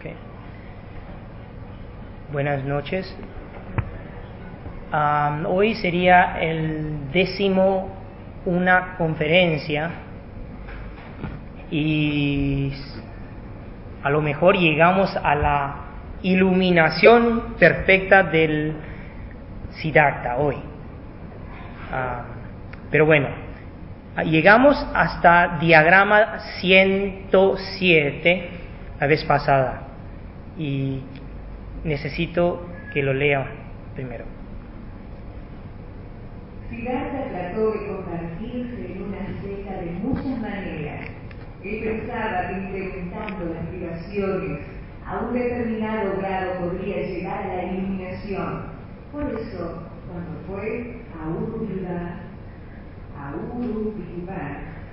Okay. Buenas noches. Hoy sería el 11ª conferencia y a lo mejor llegamos a la iluminación perfecta del Siddhartha hoy. Pero bueno, llegamos hasta diagrama 107 la vez pasada y necesito que lo lea primero. Siddhartha trató de convertirse en una asceta de muchas maneras. Él pensaba que incrementando las privaciones a un determinado grado podría llegar a la iluminación. Por eso, cuando fue a Urupillipán,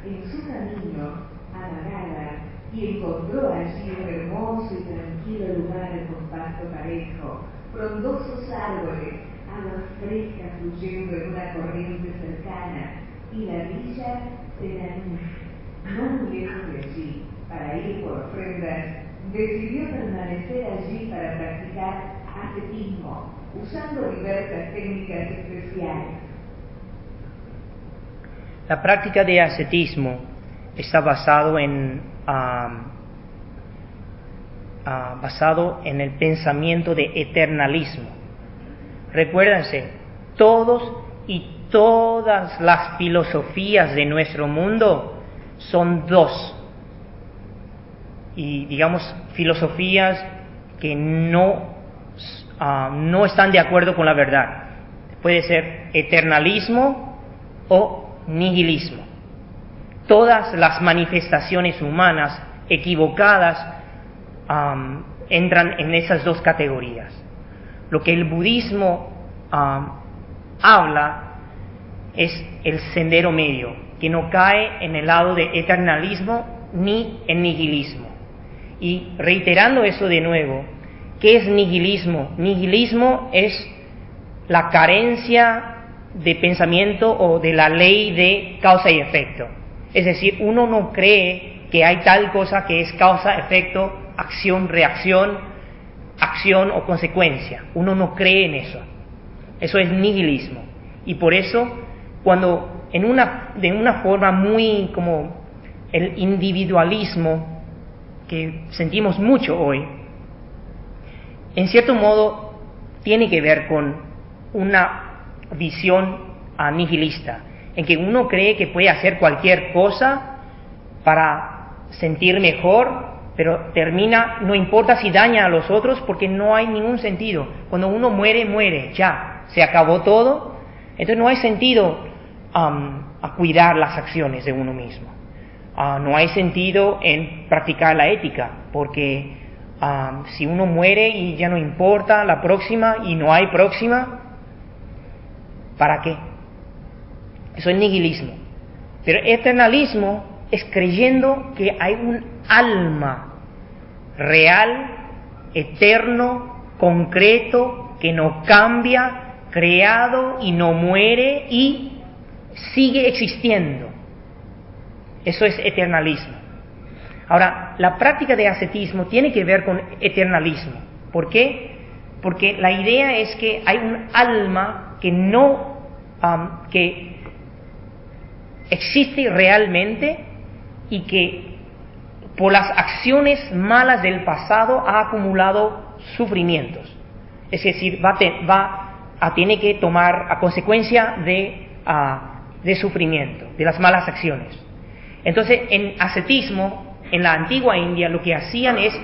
en su camino a Nagara, y encontró allí un hermoso y tranquilo lugar con pasto parejo, frondosos árboles, agua fresca fluyendo en una corriente cercana, y la villa de Nanú, no muy lejos de allí, para ir por ofrendas, decidió permanecer allí para practicar ascetismo, usando diversas técnicas especiales. La práctica de ascetismo está basado en el pensamiento de eternalismo. Recuérdense, todos y todas las filosofías de nuestro mundo son dos. Y digamos, filosofías que no están de acuerdo con la verdad. Puede ser eternalismo o nihilismo. Todas las manifestaciones humanas equivocadas entran en esas dos categorías. Lo que el budismo habla es el sendero medio, que no cae en el lado de eternalismo ni en nihilismo. Y reiterando eso de nuevo, ¿qué es nihilismo? Nihilismo es la carencia de pensamiento o de la ley de causa y efecto. Es decir, uno no cree que hay tal cosa que es causa, efecto, acción, reacción, acción o consecuencia. Uno no cree en eso. Eso es nihilismo. Y por eso, cuando de una forma muy como el individualismo que sentimos mucho hoy, en cierto modo tiene que ver con una visión nihilista, en que uno cree que puede hacer cualquier cosa para sentir mejor, pero termina, no importa si daña a los otros, porque no hay ningún sentido. Cuando uno muere, ya, se acabó todo, entonces no hay sentido a cuidar las acciones de uno mismo. No hay sentido en practicar la ética, porque si uno muere y ya no importa la próxima y no hay próxima, ¿para qué? Eso es nihilismo. Pero eternalismo es creyendo que hay un alma real, eterno, concreto, que no cambia, creado y no muere y sigue existiendo. Eso es eternalismo. Ahora, la práctica de ascetismo tiene que ver con eternalismo. ¿Por qué? Porque la idea es que hay un alma que existe realmente y que por las acciones malas del pasado ha acumulado sufrimientos. Es decir, tiene que tomar a consecuencia de sufrimiento, de las malas acciones. Entonces, en ascetismo, en la antigua India, lo que hacían es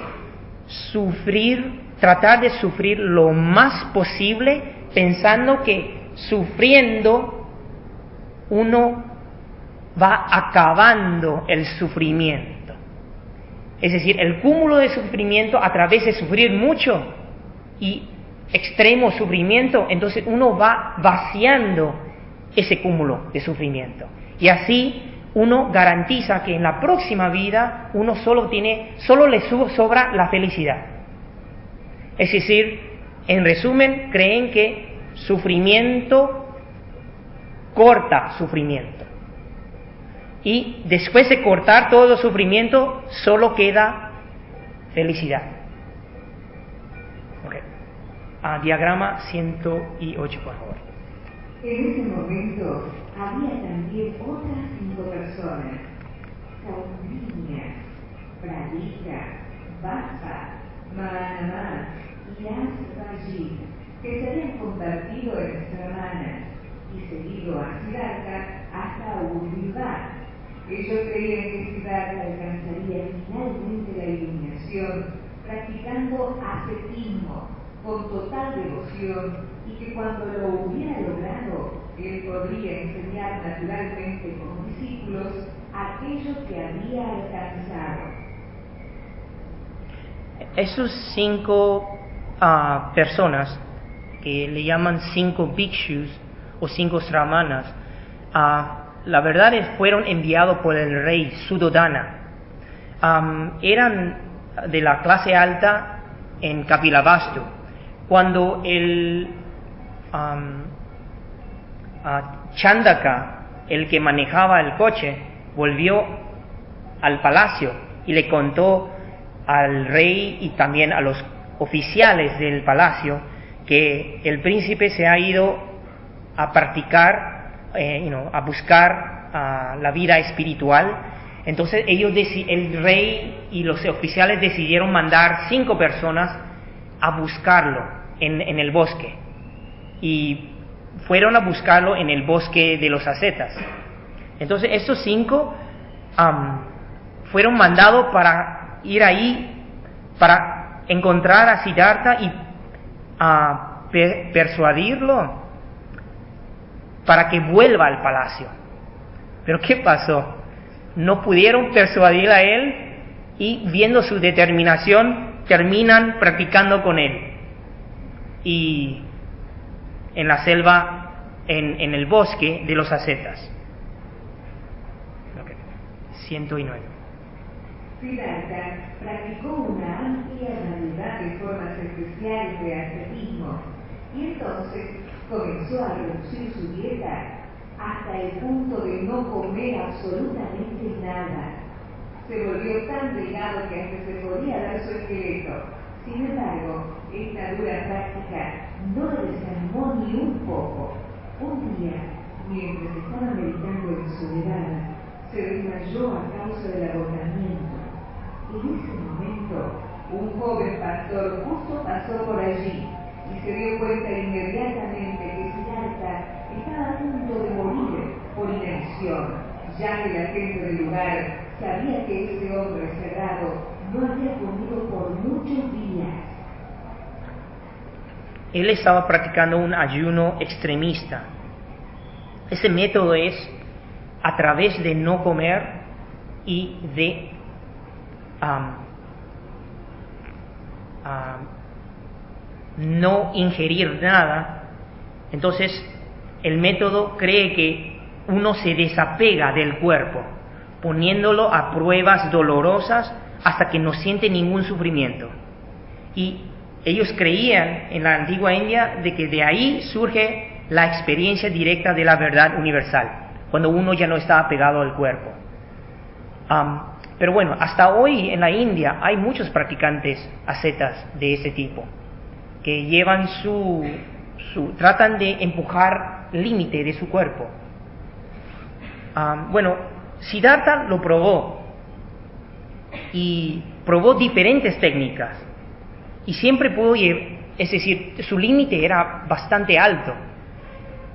tratar de sufrir lo más posible, pensando que sufriendo uno va acabando el sufrimiento. Es decir, el cúmulo de sufrimiento a través de sufrir mucho y extremo sufrimiento, entonces uno va vaciando ese cúmulo de sufrimiento. Y así uno garantiza que en la próxima vida uno solo le sobra la felicidad. Es decir, en resumen, creen que sufrimiento corta sufrimiento. Y después de cortar todo el sufrimiento, solo queda felicidad. Diagrama 108, por favor. En ese momento había también otras 5 personas: Caundinia, Pradika, Vasa, Mahanama y Asrajit, que se habían convertido en hermanas y seguido a Siddhartha hasta Urdhva. Ellos creían que Siddhartha alcanzaría finalmente la iluminación practicando ascetismo con total devoción y que cuando lo hubiera logrado, él podría enseñar naturalmente como discípulos aquello que había alcanzado. Esos 5 personas, que le llaman 5 bhikshus o 5 sramanas, la verdad fueron enviados por el rey Suddhodana. Eran de la clase alta en Kapilavastu. Cuando el Chandaka, el que manejaba el coche, volvió al palacio y le contó al rey y también a los oficiales del palacio que el príncipe se ha ido a practicar, a buscar la vida espiritual. Entonces el rey y los oficiales decidieron mandar 5 personas a buscarlo en el bosque, y fueron a buscarlo en el bosque de los ascetas. Entonces estos 5 fueron mandados para ir ahí para encontrar a Siddhartha y persuadirlo para que vuelva al palacio. Pero ¿qué pasó? No pudieron persuadir a él, y viendo su determinación terminan practicando con él y en la selva, en el bosque de los ascetas. 109. Siddhartha practicó una amplia variedad de formas especiales de ascetismo y entonces comenzó a reducir su dieta hasta el punto de no comer absolutamente nada. Se volvió tan delgado que hasta se podía ver su esqueleto. Sin embargo, esta dura práctica no lo desanimó ni un poco. Un día, mientras estaba meditando en soledad, se desmayó a causa del agotamiento. En ese momento, un joven pastor justo pasó por allí y se dio cuenta inmediatamente que Siddhartha estaba a punto de morir por inanición, ya que la gente del lugar sabía que ese hombre cerrado no había comido por muchos días. Él estaba practicando un ayuno extremista. Ese método es a través de no comer y de no ingerir nada. Entonces el método cree que uno se desapega del cuerpo, poniéndolo a pruebas dolorosas hasta que no siente ningún sufrimiento. Y ellos creían en la antigua India de que de ahí surge la experiencia directa de la verdad universal, cuando uno ya no está apegado al cuerpo. Pero bueno, hasta hoy en la India hay muchos practicantes ascetas de ese tipo, que llevan tratan de empujar el límite de su cuerpo. Bueno, Siddhartha lo probó, y probó diferentes técnicas, y siempre pudo es decir, su límite era bastante alto,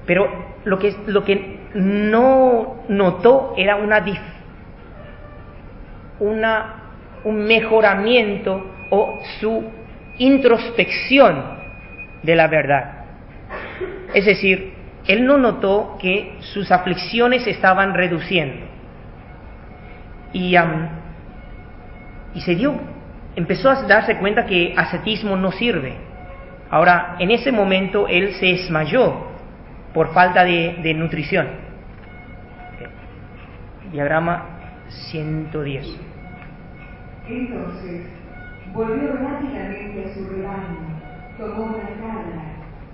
pero lo que no notó era un mejoramiento o su introspección de la verdad. Es decir, él no notó que sus aflicciones estaban reduciendo, y empezó a darse cuenta que ascetismo no sirve. Ahora, en ese momento él se desmayó por falta de nutrición. Diagrama 110. Entonces volvió rápidamente a su rebaño, tomó una cabra,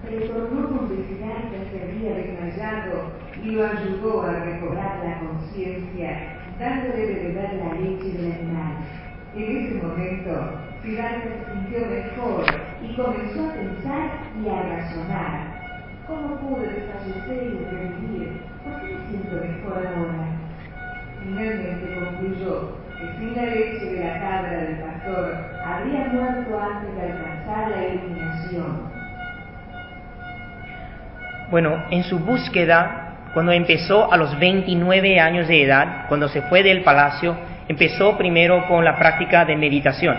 retornó donde Siddhartha se había desmayado y lo ayudó a recobrar la conciencia, dándole de beber la leche del animal. En ese momento, Siddhartha se sintió mejor y comenzó a pensar y a razonar. ¿Cómo pude desfallecer y revivir? ¿Por qué me siento mejor ahora? Finalmente concluyó que sin la leche de la cabra del pastor habría muerto antes de alcanzar la iluminación. Bueno, en su búsqueda, cuando empezó a los 29 años de edad, cuando se fue del palacio, empezó primero con la práctica de meditación,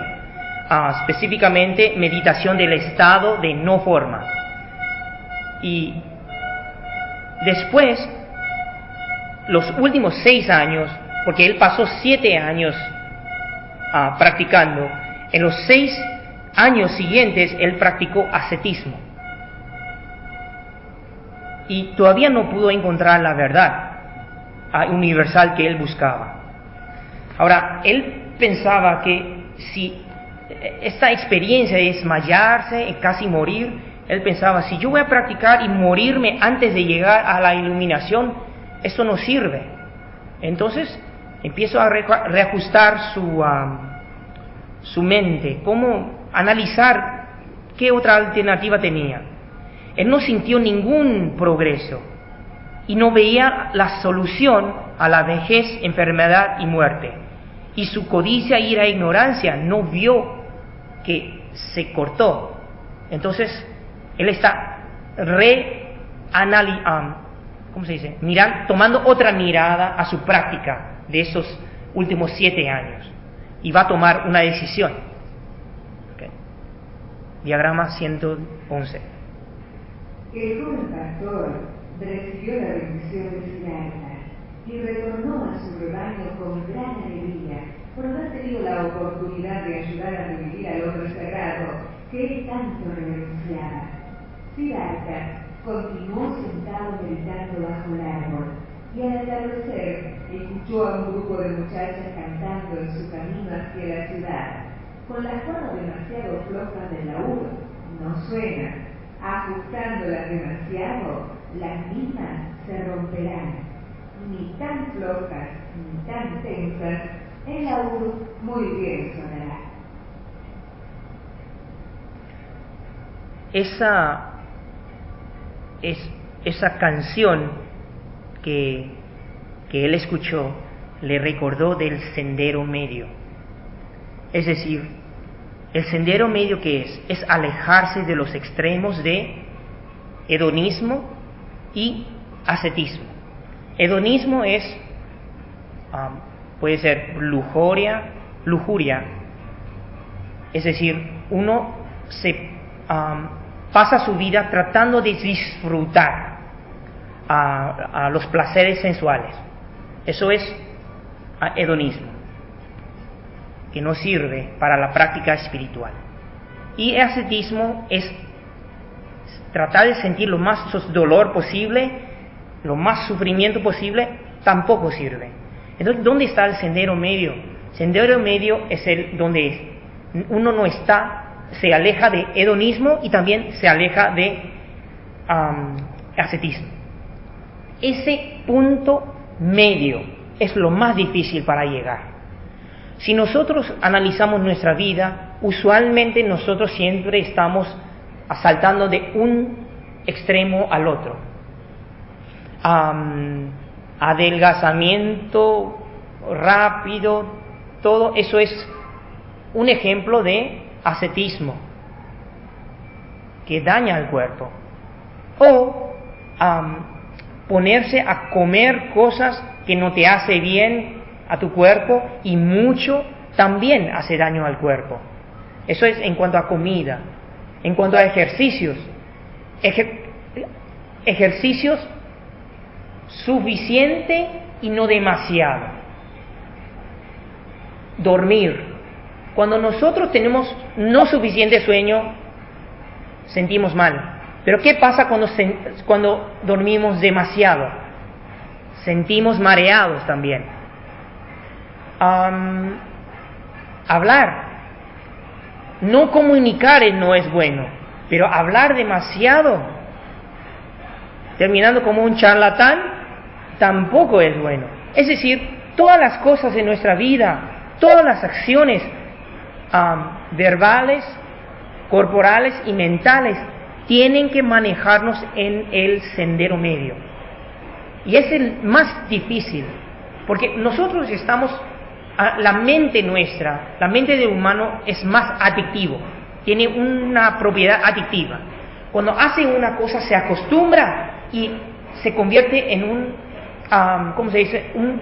específicamente meditación del estado de no forma. Y después, los últimos 6 años, porque él pasó 7 años practicando, en los 6 años siguientes él practicó ascetismo. Y todavía no pudo encontrar la verdad universal que él buscaba. Ahora, él pensaba que si esta experiencia de desmayarse y casi morir, él pensaba, si yo voy a practicar y morirme antes de llegar a la iluminación, esto no sirve. Entonces, empiezo a reajustar su mente, cómo analizar qué otra alternativa tenía. Él no sintió ningún progreso y no veía la solución a la vejez, enfermedad y muerte. Y su codicia, ira e ignorancia no vio que se cortó. Entonces, él está tomando otra mirada a su práctica de esos últimos 7 años y va a tomar una decisión. Okay. Diagrama 111. El joven pastor recibió la bendición de Siddhartha y retornó a su rebaño con gran alegría por haber tenido la oportunidad de ayudar a revivir al hombre sagrado que él tanto reverenciaba. Siddhartha continuó sentado meditando bajo el árbol y al atardecer escuchó a un grupo de muchachas cantando en su camino hacia la ciudad. Con las cuerdas demasiado flojas del laúd no suena. Ajustándolas demasiado, las mismas se romperán. Ni tan flojas ni tan tensas, el laúd muy bien sonará. Esa canción que él escuchó le recordó del sendero medio. Es decir, el sendero medio, ¿qué es? Es alejarse de los extremos de hedonismo y ascetismo. Hedonismo es, puede ser lujuria, es decir, uno se pasa su vida tratando de disfrutar a los placeres sensuales. Eso es hedonismo, que no sirve para la práctica espiritual. Y el ascetismo es tratar de sentir lo más dolor posible, lo más sufrimiento posible, tampoco sirve. Entonces, ¿dónde está el sendero medio? Sendero medio es donde uno no está, se aleja de hedonismo y también se aleja de ascetismo. Ese punto medio es lo más difícil para llegar. Si nosotros analizamos nuestra vida, usualmente nosotros siempre estamos saltando de un extremo al otro. Adelgazamiento rápido, todo eso es un ejemplo de ascetismo que daña al cuerpo. O ponerse a comer cosas que no te hace bien a tu cuerpo y mucho también hace daño al cuerpo. Eso es en cuanto a comida. En cuanto a ejercicios, ejercicios suficiente y no demasiado. Dormir. Cuando nosotros tenemos no suficiente sueño, sentimos mal. Pero ¿qué pasa cuando dormimos demasiado? Sentimos mareados también. Hablar. No comunicar no es bueno, pero hablar demasiado, terminando como un charlatán, tampoco es bueno. Es decir, todas las cosas de nuestra vida, todas las acciones verbales, corporales y mentales tienen que manejarnos en el sendero medio. Y es el más difícil, porque nosotros estamos, la mente nuestra, la mente del humano es más adictivo, tiene una propiedad adictiva. Cuando hace una cosa se acostumbra y se convierte en un, ¿cómo se dice? Un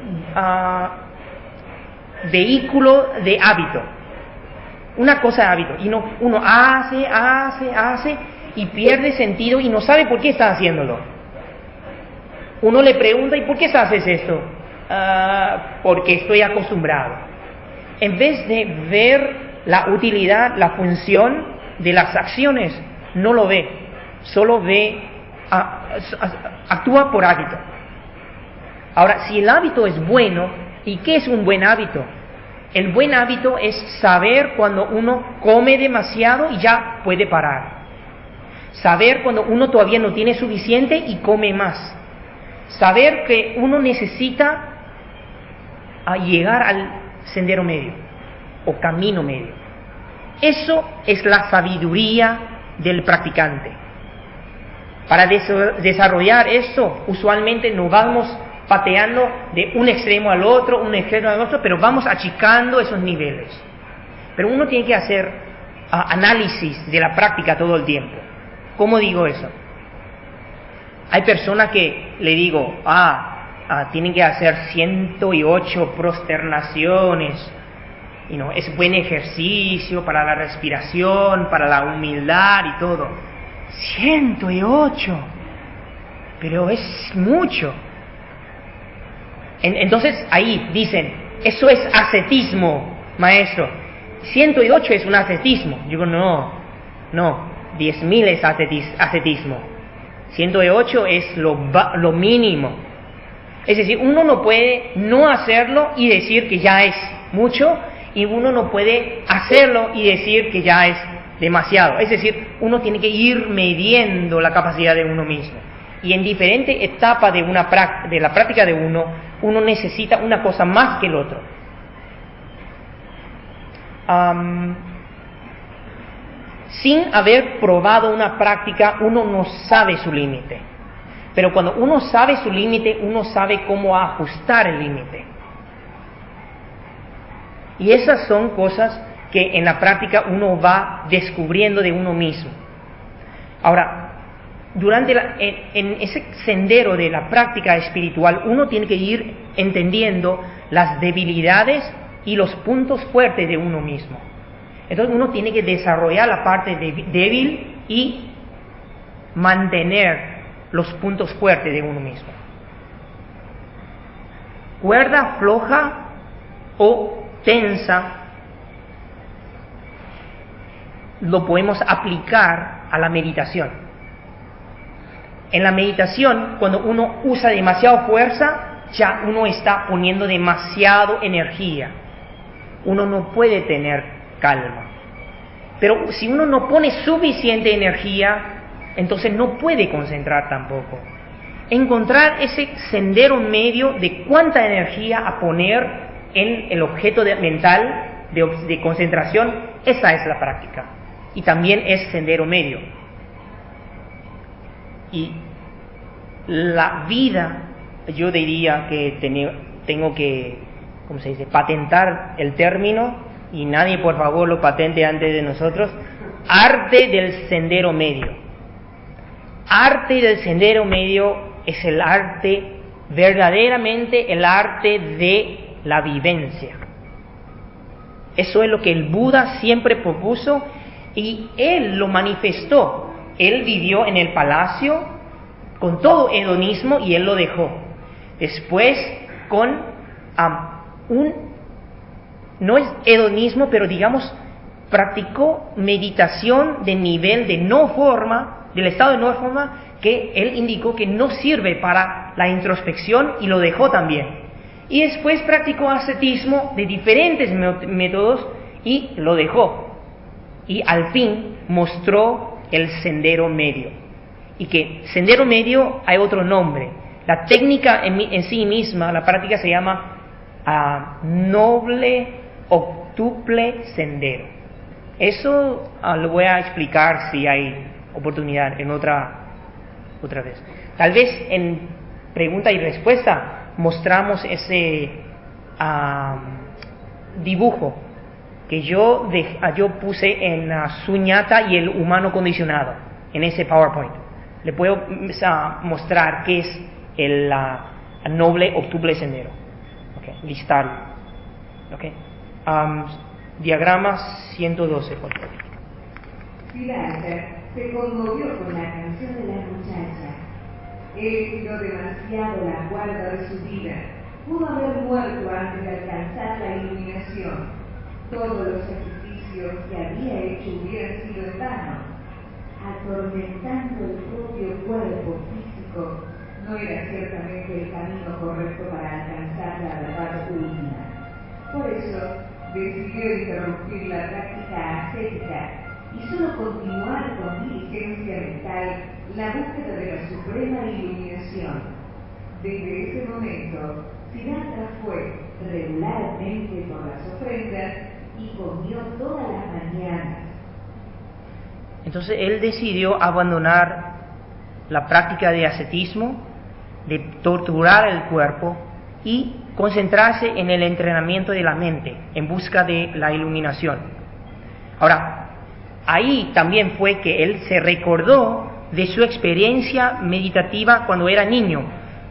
vehículo de hábito. Una cosa de hábito. Y uno hace y pierde sentido y no sabe por qué está haciéndolo. Uno le pregunta, ¿y por qué haces esto? Porque estoy acostumbrado. En vez de ver la utilidad, la función de las acciones, no lo ve. Solo ve, actúa por hábito. Ahora, si el hábito es bueno, ¿y qué es un buen hábito? El buen hábito es saber cuando uno come demasiado y ya puede parar. Saber cuando uno todavía no tiene suficiente y come más. Saber que uno necesita llegar al sendero medio o camino medio. Eso es la sabiduría del practicante. Para desarrollar eso, usualmente nos vamos pateando de un extremo al otro, pero vamos achicando esos niveles. Pero uno tiene que hacer análisis de la práctica todo el tiempo. ¿Cómo digo eso? Hay personas que le digo, tienen que hacer 108 prosternaciones, es buen ejercicio para la respiración, para la humildad y todo. 108, pero es mucho. Entonces ahí dicen, eso es ascetismo, maestro. 108 es un ascetismo. Yo digo, no, 10.000 es ascetismo. 108 es lo mínimo. Es decir, uno no puede no hacerlo y decir que ya es mucho, y uno no puede hacerlo y decir que ya es demasiado. Es decir, uno tiene que ir midiendo la capacidad de uno mismo. Y en diferentes etapas de la práctica de uno necesita una cosa más que el otro. Sin haber probado una práctica, uno no sabe su límite. Pero cuando uno sabe su límite, uno sabe cómo ajustar el límite. Y esas son cosas que en la práctica uno va descubriendo de uno mismo. Ahora, en ese sendero de la práctica espiritual, uno tiene que ir entendiendo las debilidades y los puntos fuertes de uno mismo. Entonces uno tiene que desarrollar la parte débil y mantener los puntos fuertes de uno mismo. Cuerda floja o tensa lo podemos aplicar a la meditación. En la meditación, cuando uno usa demasiada fuerza, ya uno está poniendo demasiado energía. Uno no puede tener calma. Pero si uno no pone suficiente energía, entonces no puede concentrar tampoco. Encontrar ese sendero medio de cuánta energía a poner en el objeto mental de concentración, esa es la práctica. Y también es sendero medio. Y la vida, yo diría que tengo que, ¿cómo se dice?, patentar el término, y nadie por favor lo patente antes de nosotros, arte del sendero medio. Arte del sendero medio es el arte, verdaderamente el arte de la vivencia. Eso es lo que el Buda siempre propuso y él lo manifestó. Él vivió en el palacio con todo hedonismo y él lo dejó. Después con no es hedonismo, pero digamos, practicó meditación de nivel de no forma, del estado de no forma, que él indicó que no sirve para la introspección y lo dejó también. Y después practicó ascetismo de diferentes métodos y lo dejó. Y al fin mostró el sendero medio. Y que sendero medio hay otro nombre. La técnica en sí misma, la práctica se llama noble octuple sendero. Eso lo voy a explicar si hay oportunidad en otra vez. Tal vez en pregunta y respuesta mostramos ese dibujo que yo puse en Suñata y el humano condicionado, en ese PowerPoint. Le puedo mostrar qué es el noble octuple sendero. Okay, listarlo. Okay. Diagrama 112, por favor. Siddhartha se conmovió con la canción de la muchacha. Él tiró demasiado la cuerda de su vida. Pudo haber muerto antes de alcanzar la iluminación. Todos los sacrificios que había hecho hubieran sido en vano. Atormentando el propio cuerpo físico, no era ciertamente el camino correcto para alcanzar la verdad última. Por eso, decidió interrumpir la práctica ascética y solo continuar con diligencia mental la búsqueda de la suprema iluminación. Desde ese momento, Siddhartha fue regularmente por las ofrendas y comió todas las mañanas. Entonces él decidió abandonar la práctica de ascetismo, de torturar el cuerpo y concentrarse en el entrenamiento de la mente en busca de la iluminación. Ahora, ahí también fue que él se recordó de su experiencia meditativa cuando era niño,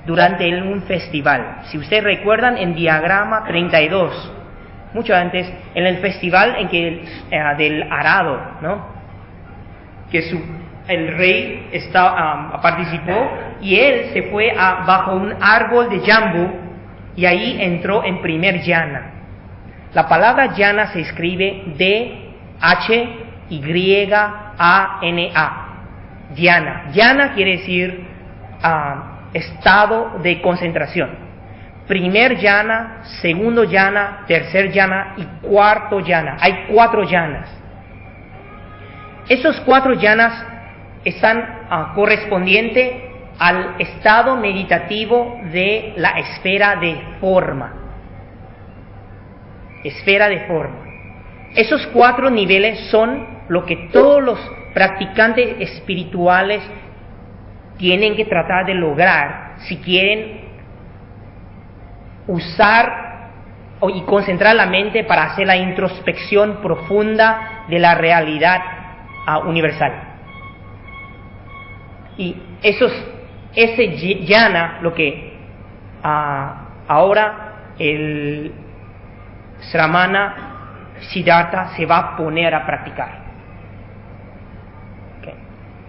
durante un festival. Si ustedes recuerdan, en diagrama 32, mucho antes, en el festival en que del arado, ¿no? Que el rey participó y él se fue bajo un árbol de jambu y ahí entró en primer jhana. La palabra jhana se escribe D-H-Y-A-N-A. Dhyana. Dhyana quiere decir estado de concentración. Primer jhana, segundo jhana, tercer jhana y cuarto jhana. Hay 4 jhanas. Esos 4 jhanas están correspondientes al estado meditativo de la esfera de forma. Esfera de forma. Esos 4 niveles son lo que todos los practicantes espirituales tienen que tratar de lograr si quieren usar y concentrar la mente para hacer la introspección profunda de la realidad universal. Y ese jhana, lo que ahora el Sramana Siddhartha se va a poner a practicar. Okay.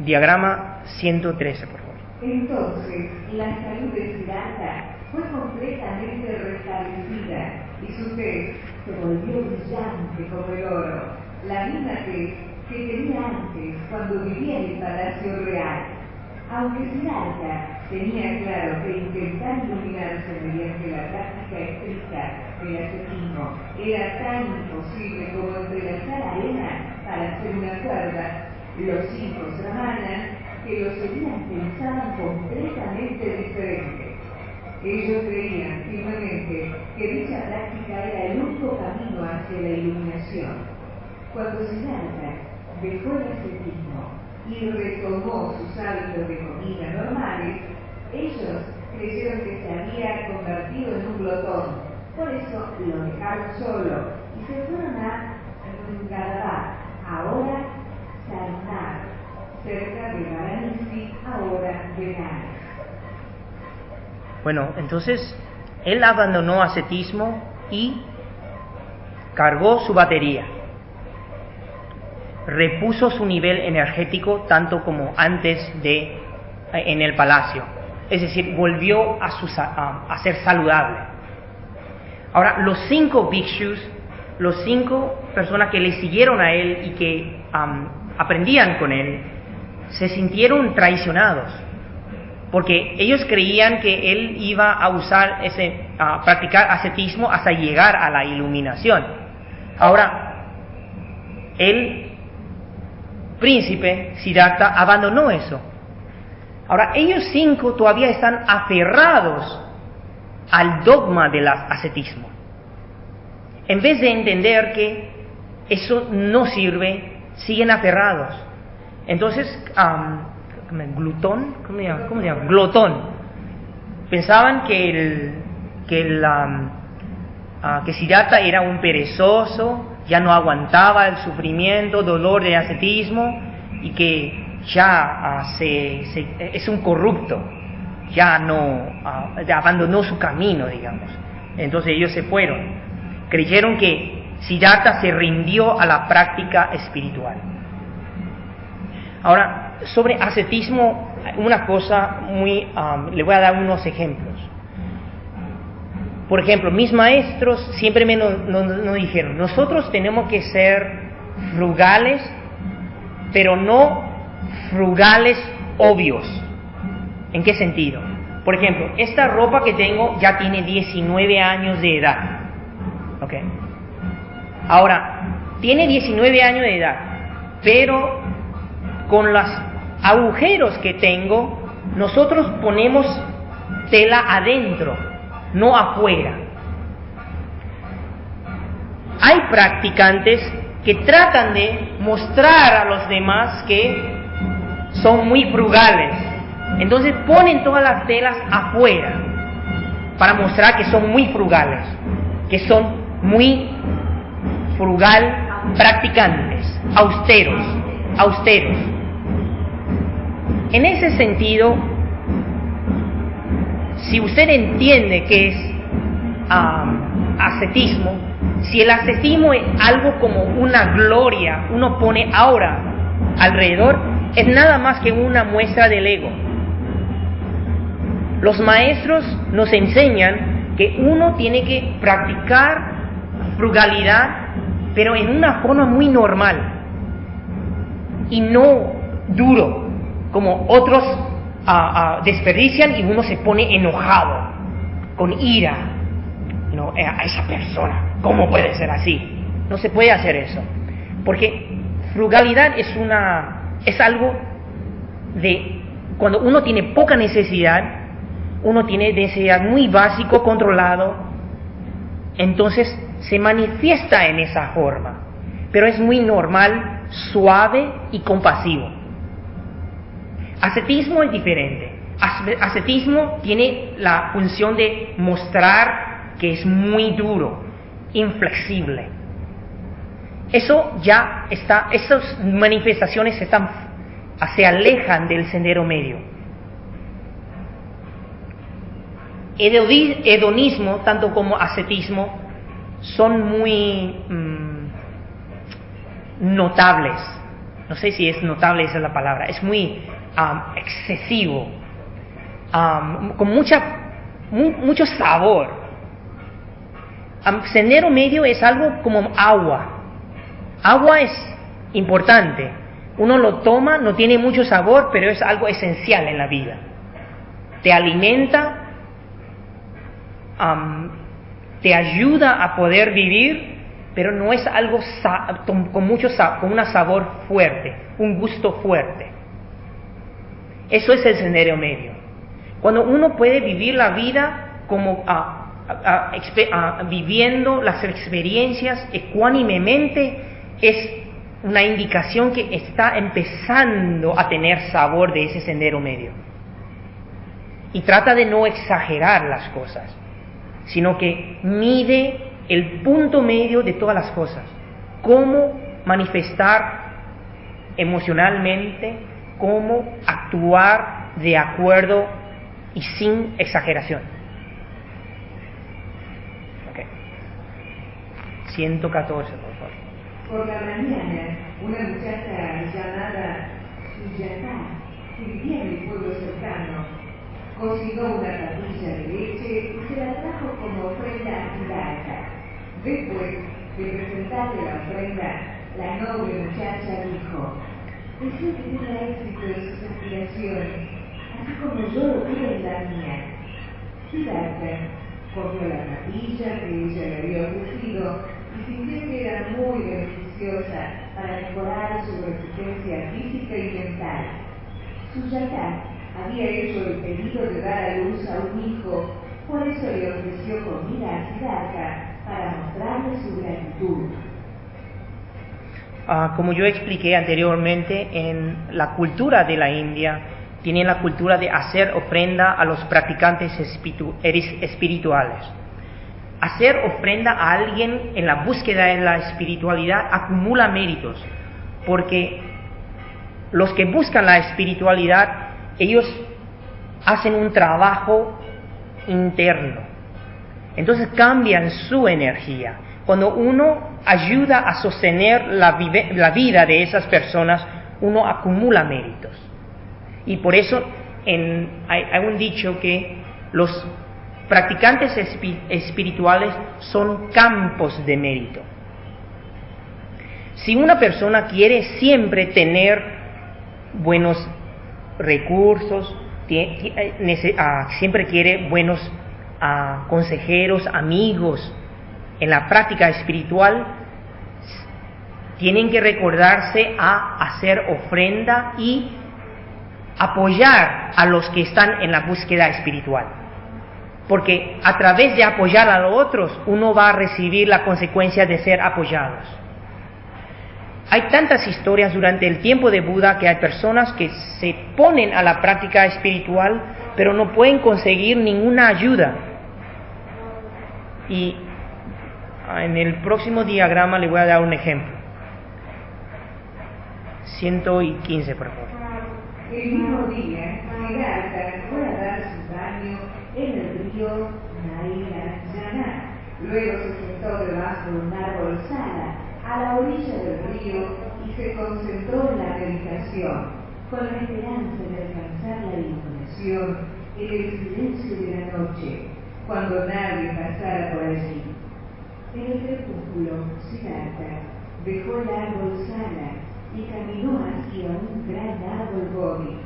Diagrama 113, por favor. Entonces, la salud de Siddhartha fue completamente restablecida y su tez se volvió brillante como el oro, la misma tez que tenía antes cuando vivía en el Palacio Real. Aunque Siddhartha tenía claro que intentar iluminarse mediante la práctica estricta del ascetismo era tan imposible como entrelazar arena para hacer una cuerda, los 5 Sramanas que lo seguían pensaban completamente diferente. Ellos creían firmemente que dicha práctica era el único camino hacia la iluminación. Cuando Siddhartha dejó el ascetismo y retomó sus hábitos de comida normales, ellos creyeron que se había convertido en un glotón. Por eso lo dejaron solo y se fueron a Vrindavan, ahora Sarnath, cerca de Varanasi, ahora Benares. Bueno, entonces él abandonó ascetismo y cargó su batería. Repuso su nivel energético tanto como antes en el palacio. Es decir, volvió a ser saludable. Ahora, los 5 bhikshus, los 5 personas que le siguieron a él y que aprendían con él, se sintieron traicionados. Porque ellos creían que él iba a practicar ascetismo hasta llegar a la iluminación. Ahora, el príncipe Siddhartha abandonó eso. Ahora, ellos 5 todavía están aferrados al dogma del ascetismo, en vez de entender que eso no sirve, siguen aferrados. Entonces, glotón, ¿cómo se llama? Glotón. Pensaban que Siddhartha era un perezoso, ya no aguantaba el sufrimiento, dolor del ascetismo, y que ya es un corrupto, ya abandonó su camino, digamos. Entonces ellos se fueron, creyeron que Siddhartha se rindió a la práctica espiritual. Ahora, sobre ascetismo, una cosa le voy a dar unos ejemplos. Por ejemplo, mis maestros siempre nos dijeron, nosotros tenemos que ser frugales, pero no frugales obvios. ¿En qué sentido? Por ejemplo, esta ropa que tengo ya tiene 19 años de edad. ¿Ok? Ahora, tiene 19 años de edad, pero con los agujeros que tengo, nosotros ponemos tela adentro, no afuera. Hay practicantes que tratan de mostrar a los demás que son muy frugales. Entonces ponen todas las telas afuera para mostrar que son muy frugales, que son muy practicantes, austeros. En ese sentido, si usted entiende qué es ascetismo, si el ascetismo es algo como una gloria, uno pone aura alrededor, es nada más que una muestra del ego. Los maestros nos enseñan que uno tiene que practicar frugalidad, pero en una forma muy normal y no duro, como otros desperdician y uno se pone enojado, con ira, a esa persona. ¿Cómo puede ser así? No se puede hacer eso, porque frugalidad es algo de cuando uno tiene poca necesidad, uno tiene necesidad muy básico, controlado, entonces se manifiesta en esa forma, pero es muy normal, suave y compasivo. Ascetismo es diferente. Ascetismo tiene la función de mostrar que es muy duro, inflexible. Esas manifestaciones se alejan del sendero medio. Hedonismo, tanto como ascetismo, son muy notables. No sé si es notable, esa es la palabra. Es muy excesivo, con mucho sabor. Sendero medio es algo como agua. Agua es importante. Uno lo toma, no tiene mucho sabor, pero es algo esencial en la vida. Te alimenta, te ayuda a poder vivir, pero no es algo con un sabor fuerte, un gusto fuerte. Eso es el sendero medio. Cuando uno puede vivir la vida como viviendo las experiencias ecuánimemente, es una indicación que está empezando a tener sabor de ese sendero medio. Y trata de no exagerar las cosas, sino que mide el punto medio de todas las cosas. Cómo manifestar emocionalmente, cómo actuar de acuerdo y sin exageración. Okay. 114, por favor. Por la mañana, una muchacha llamada Sujata, que vivía en el pueblo cercano, cocinó una papilla de leche y se la trajo como ofrenda a Siddhartha. Después de presentarle la ofrenda, la noble muchacha dijo: deseo que tenga éxito en sus aspiraciones, así como yo lo tuve en la mía. Siddhartha cogió la papilla que ella le había ofrecido y sintió que era muy beneficiosa para mejorar su resistencia física y mental. Sujata había hecho el pedido de dar a luz a un hijo, por eso le ofreció comida a Siddhartha para mostrarle su gratitud. como yo expliqué anteriormente, en la cultura de la India, tienen la cultura de hacer ofrenda a los practicantes espirituales. Hacer ofrenda a alguien en la búsqueda de la espiritualidad acumula méritos, porque los que buscan la espiritualidad, ellos hacen un trabajo interno. Entonces cambian su energía. Cuando uno ayuda a sostener la vida de esas personas, uno acumula méritos. Y por eso hay un dicho que los practicantes espirituales son campos de mérito. Si una persona quiere siempre tener buenos recursos, siempre quiere buenos consejeros, amigos en la práctica espiritual, tienen que recordarse a hacer ofrenda y apoyar a los que están en la búsqueda espiritual. Porque a través de apoyar a los otros, uno va a recibir la consecuencia de ser apoyados. Hay tantas historias durante el tiempo de Buda que hay personas que se ponen a la práctica espiritual, pero no pueden conseguir ninguna ayuda. Y en el próximo diagrama le voy a dar un ejemplo. 115, por favor. El mismo día, Siddhartha fue a dar su baño en el río Narayana. Luego se sentó debajo de un árbol sala a la orilla del río y se concentró en la meditación, con la esperanza de alcanzar la iluminación en el silencio de la noche, cuando nadie pasara por allí. En el crepúsculo, Siddhartha dejó el árbol sala y caminó hacia un gran árbol Bodhi,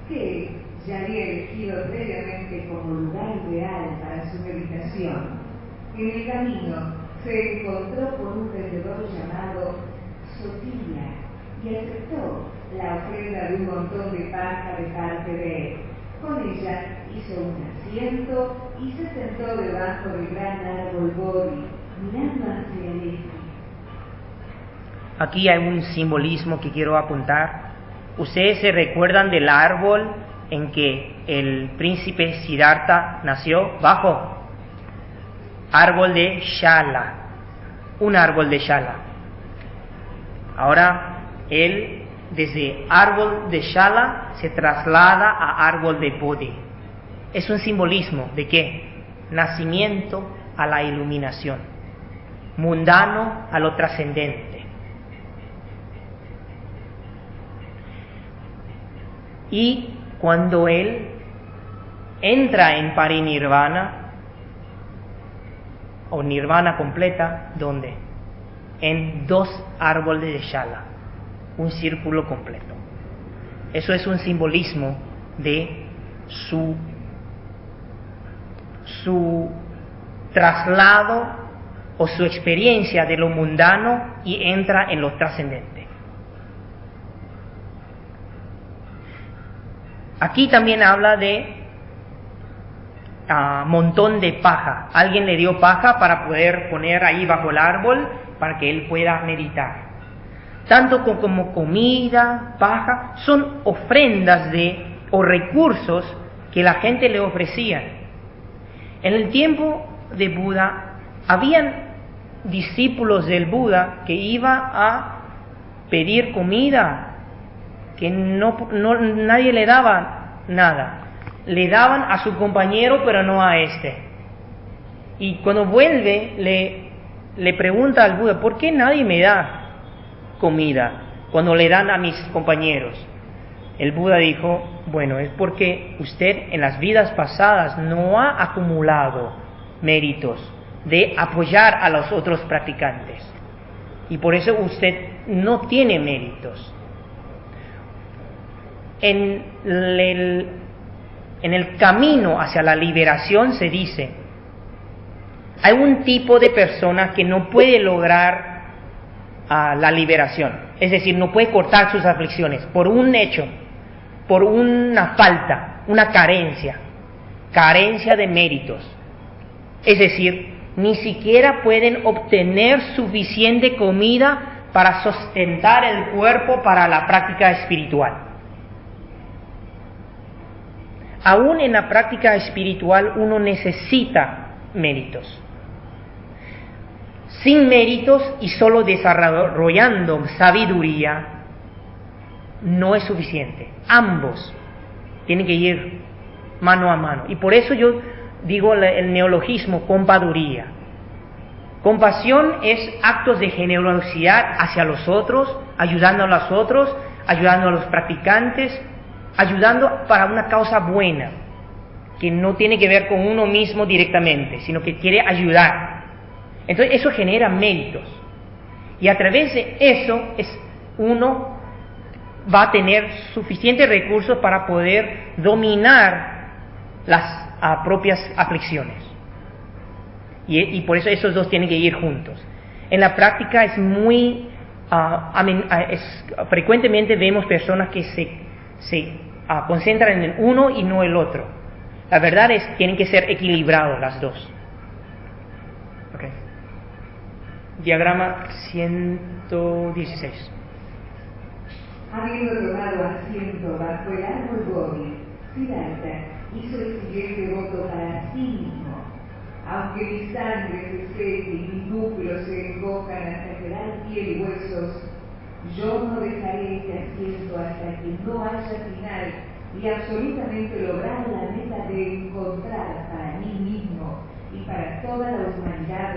que ya había elegido previamente como lugar ideal para su meditación. En el camino se encontró con un vendedor llamado Sotila y aceptó la ofrenda de un montón de paja de parte de él. Con ella hizo un asiento y se sentó debajo del gran árbol Bodhi, mirando hacia el este. Aquí hay un simbolismo que quiero apuntar. ¿Ustedes se recuerdan del árbol en que el príncipe Siddhartha nació? Bajo. Árbol de Shala. Un árbol de Shala. Ahora, él desde árbol de Shala se traslada a árbol de Bodhi. Es un simbolismo de ¿qué? Nacimiento a la iluminación. Mundano a lo trascendente. Y cuando él entra en parinirvana, o nirvana completa, ¿dónde? En 2 árboles de Shala, un círculo completo. Eso es un simbolismo de su traslado o su experiencia de lo mundano y entra en lo trascendente. Aquí también habla de montón de paja. Alguien le dio paja para poder poner ahí bajo el árbol para que él pueda meditar. Tanto como comida, paja, son ofrendas o recursos que la gente le ofrecía. En el tiempo de Buda, habían discípulos del Buda que iban a pedir comida, que nadie le daba nada. Le daban a su compañero, pero no a este. Y cuando vuelve, le pregunta al Buda, ¿por qué nadie me da comida cuando le dan a mis compañeros? El Buda dijo, bueno, es porque usted en las vidas pasadas no ha acumulado méritos de apoyar a los otros practicantes. Y por eso usted no tiene méritos. En el camino hacia la liberación se dice, hay un tipo de persona que no puede lograr la liberación, es decir, no puede cortar sus aflicciones por un hecho, por una falta, una carencia de méritos. Es decir, ni siquiera pueden obtener suficiente comida para sustentar el cuerpo para la práctica espiritual. Aún en la práctica espiritual uno necesita méritos. Sin méritos y solo desarrollando sabiduría no es suficiente. Ambos tienen que ir mano a mano. Y por eso yo digo el neologismo compaduría. Compasión es actos de generosidad hacia los otros, ayudando a los otros, ayudando a los practicantes, ayudando para una causa buena, que no tiene que ver con uno mismo directamente, sino que quiere ayudar. Entonces eso genera méritos. Y a través de eso uno va a tener suficientes recursos para poder dominar las propias aflicciones. Y por eso esos dos tienen que ir juntos. En la práctica es muy... frecuentemente vemos personas que se concentran en uno y no el otro. La verdad es que tienen que ser equilibrados las dos. Okay. Diagrama 116. Habiendo tomado asiento bajo el árbol Bodhi, Siddhartha hizo el siguiente voto para sí mismo. Aunque mi sangre se seque y mis núcleos se encojan hasta quedar piel y huesos, yo no dejaré este asiento hasta que no haya final y absolutamente lograr la meta de encontrar para mí mismo y para toda la humanidad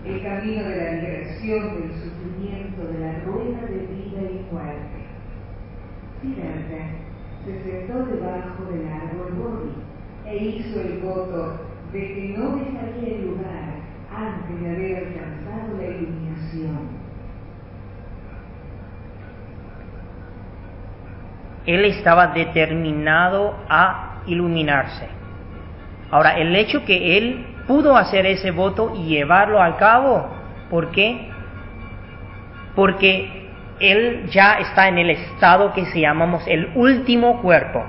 el camino de la liberación del sufrimiento de la rueda de vida y muerte. Siddhartha se sentó debajo del árbol Bodhi e hizo el voto de que no dejaría el lugar antes de haber alcanzado la iluminación. Él estaba determinado a iluminarse. Ahora, el hecho que él pudo hacer ese voto y llevarlo a cabo, ¿por qué? Porque él ya está en el estado que se llamamos el último cuerpo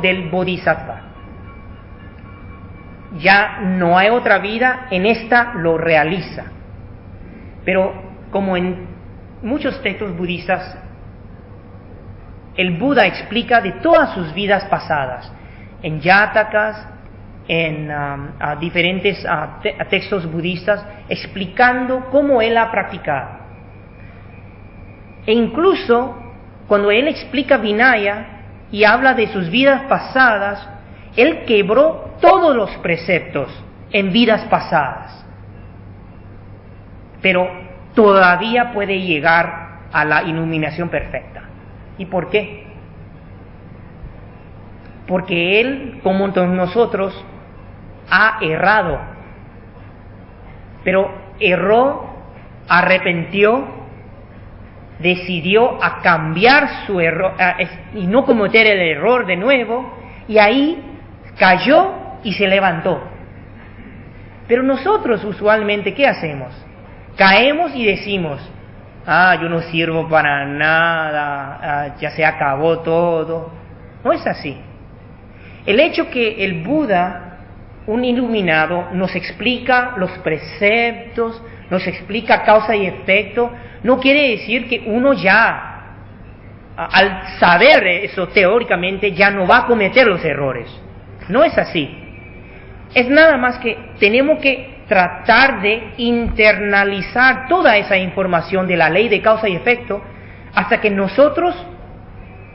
del Bodhisattva. Ya no hay otra vida, en esta lo realiza. Pero como en muchos textos budistas, el Buda explica de todas sus vidas pasadas, en Jatakas, en diferentes textos budistas, explicando cómo él ha practicado. E incluso cuando él explica Vinaya y habla de sus vidas pasadas, él quebró todos los preceptos en vidas pasadas, pero todavía puede llegar a la iluminación perfecta. ¿Y por qué? Porque él, como nosotros, ha errado, pero erró, arrepintió, decidió a cambiar su error y no cometer el error de nuevo, y ahí cayó y se levantó. Pero nosotros usualmente, ¿qué hacemos? Caemos y decimos: yo no sirvo para nada, ya se acabó todo. No es así. El hecho que el Buda, un iluminado, nos explica los preceptos, nos explica causa y efecto, no quiere decir que uno ya, al saber eso teóricamente, ya no va a cometer los errores. No es así. Es nada más que tenemos que tratar de internalizar toda esa información de la ley de causa y efecto hasta que nosotros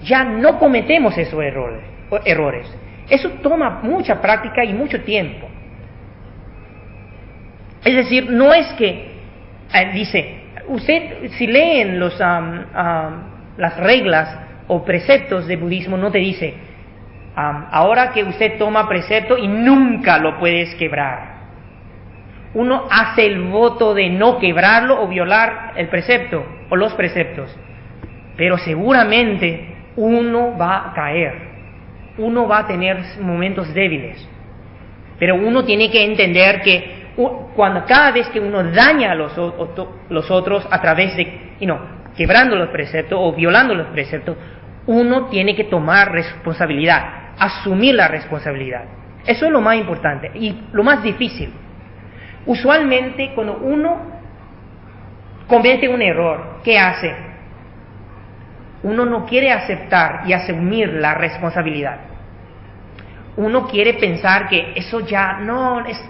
ya no cometemos esos errores. Eso toma mucha práctica y mucho tiempo. Es decir, no es que dice, usted si leen las reglas o preceptos de budismo, no te dice, ahora que usted toma precepto y nunca lo puedes quebrar. Uno hace el voto de no quebrarlo o violar el precepto o los preceptos, pero seguramente uno va a caer, uno va a tener momentos débiles, pero uno tiene que entender que cada vez que uno daña a los otros a través de, quebrando los preceptos o violando los preceptos, uno tiene que tomar responsabilidad, asumir la responsabilidad. Eso es lo más importante y lo más difícil. Usualmente cuando uno comete un error, ¿qué hace? Uno no quiere aceptar y asumir la responsabilidad. Uno quiere pensar que eso ya no es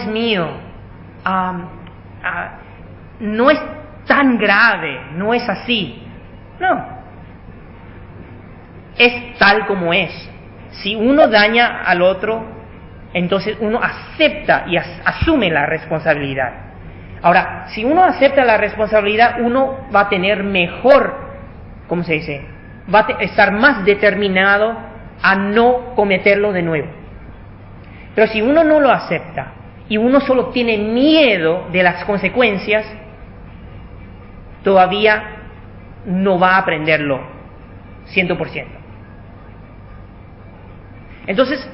mío, no es tan grave, no es así. No, es tal como es. Si uno daña al otro, entonces uno acepta y asume la responsabilidad. Ahora, si uno acepta la responsabilidad, uno va a tener mejor, ¿cómo se dice? Va a estar más determinado a no cometerlo de nuevo. Pero si uno no lo acepta y uno solo tiene miedo de las consecuencias, todavía no va a aprenderlo 100%. Entonces,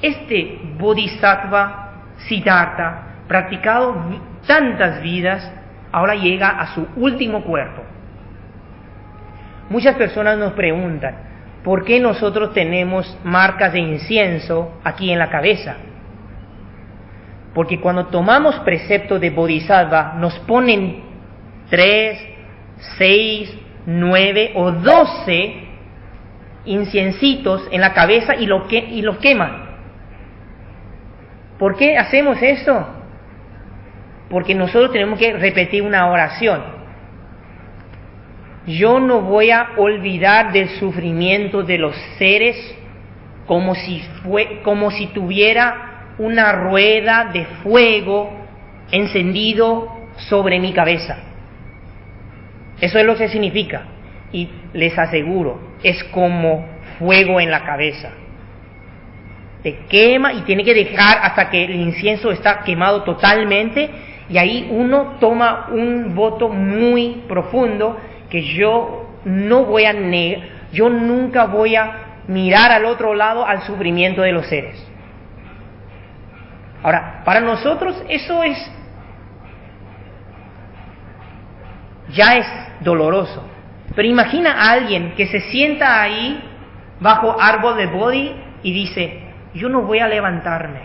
este Bodhisattva Siddhartha, practicado tantas vidas, ahora llega a su último cuerpo. Muchas personas nos preguntan, ¿por qué nosotros tenemos marcas de incienso aquí en la cabeza? Porque cuando tomamos precepto de Bodhisattva, nos ponen 3, 6, 9 o 12 inciencitos en la cabeza y los queman. ¿Por qué hacemos eso? Porque nosotros tenemos que repetir una oración. Yo no voy a olvidar del sufrimiento de los seres como si tuviera una rueda de fuego encendido sobre mi cabeza. Eso es lo que significa. Y les aseguro, es como fuego en la cabeza. Te quema y tiene que dejar hasta que el incienso está quemado totalmente, y ahí uno toma un voto muy profundo que yo nunca voy a mirar al otro lado al sufrimiento de los seres. Ahora, para nosotros eso ya es doloroso. Pero imagina a alguien que se sienta ahí bajo árbol de Bodhi y dice, yo no voy a levantarme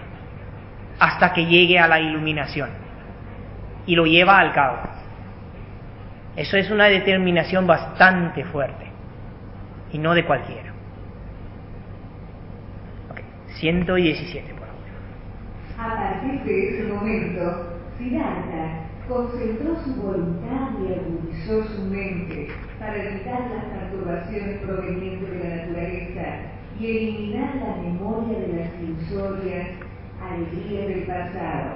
hasta que llegue a la iluminación, y lo lleva al cabo. Eso es una determinación bastante fuerte y no de cualquiera. 117 por favor. A partir de ese momento, Siddhartha concentró su voluntad y agudizó su mente para evitar las perturbaciones provenientes de la naturaleza y eliminar la memoria de las ilusorias alegrías del pasado.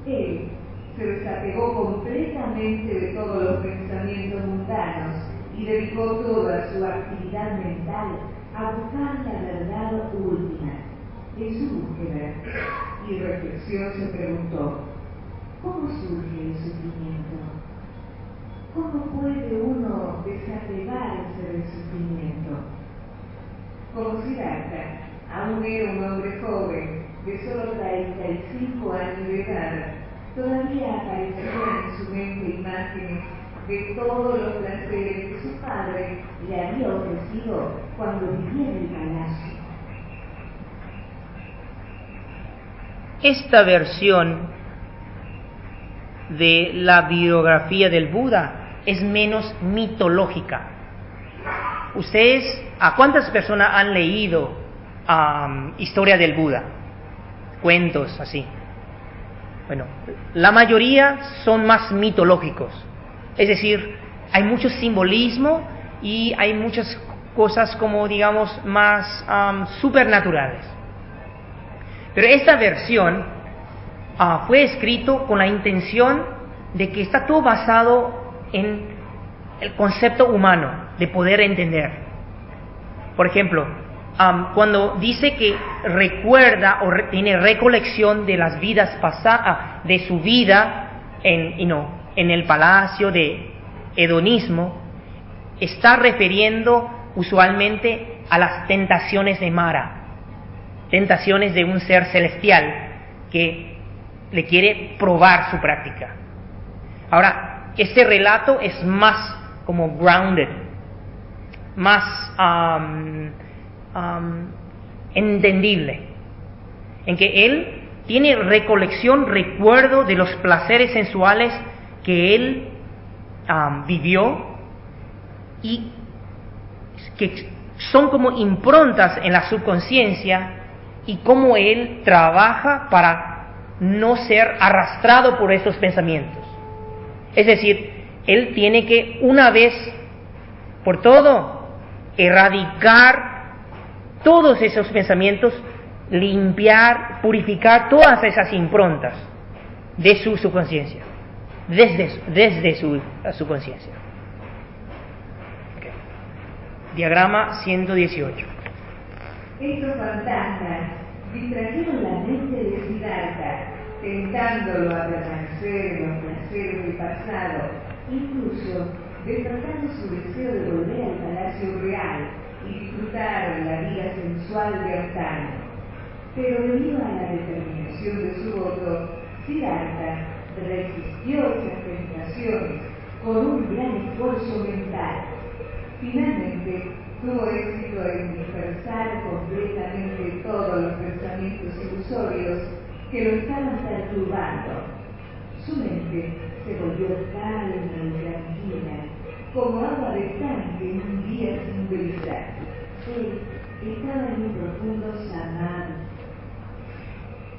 Él se desapegó completamente de todos los pensamientos mundanos y dedicó toda su actividad mental a buscar la verdad última. En su búsqueda y reflexión se preguntó, ¿cómo surge el sufrimiento? ¿Cómo puede uno desapegarse del sufrimiento? Como Siddhartha aún era un hombre joven, de solo 35 años de edad, todavía aparecían en su mente imágenes de todos los placeres que su padre le había ofrecido cuando vivía en el palacio. Esta versión de la biografía del Buda es menos mitológica. ¿Ustedes, a cuántas personas han leído historia del Buda? Cuentos así. Bueno, la mayoría son más mitológicos. Es decir, hay mucho simbolismo y hay muchas cosas como, digamos, más supernaturales. Pero esta versión fue escrito con la intención de que está todo basado en el concepto humano de poder entender. Por ejemplo, cuando dice que recuerda o tiene recolección de las vidas pasadas, de su vida en el palacio de hedonismo, está refiriendo usualmente a las tentaciones de Mara, tentaciones de un ser celestial que le quiere probar su práctica. Ahora, este relato es más como grounded, más entendible, en que él tiene recolección, recuerdo de los placeres sensuales que él vivió y que son como improntas en la subconsciencia y cómo él trabaja para no ser arrastrado por esos pensamientos. Es decir, él tiene que una vez por todo erradicar todos esos pensamientos, limpiar, purificar todas esas improntas de su subconsciencia, desde su subconsciencia. Okay. Diagrama 118. Estos fantasmas distrajeron la mente de Siddhartha, tentándolo a permanecer en los placeres del pasado, incluso despertando su deseo de volver al palacio real y disfrutar de la vida sensual de antaño. Pero debido a la determinación de su voto, Siddhartha resistió esas tentaciones con un gran esfuerzo mental. Finalmente, tuvo éxito en dispersar completamente todos los pensamientos ilusorios que lo estaban perturbando. Su mente se volvió calma y tranquila, como agua de estanque en un día sin brillar. Él estaba en un profundo samadhi.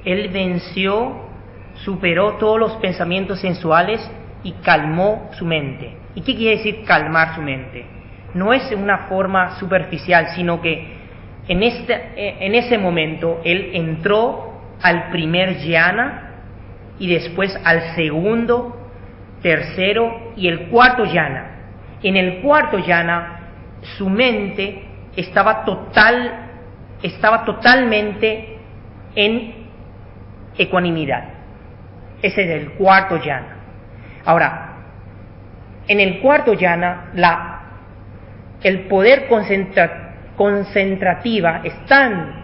Él venció, superó todos los pensamientos sensuales y calmó su mente. ¿Y qué quiere decir calmar su mente? No es una forma superficial, sino que en ese momento él entró al primer jhana y después al segundo, tercero y el cuarto jhana. En el cuarto jhana su mente estaba totalmente en ecuanimidad. Ese es el cuarto jhana. Ahora, en el cuarto jhana el poder concentrativa es tan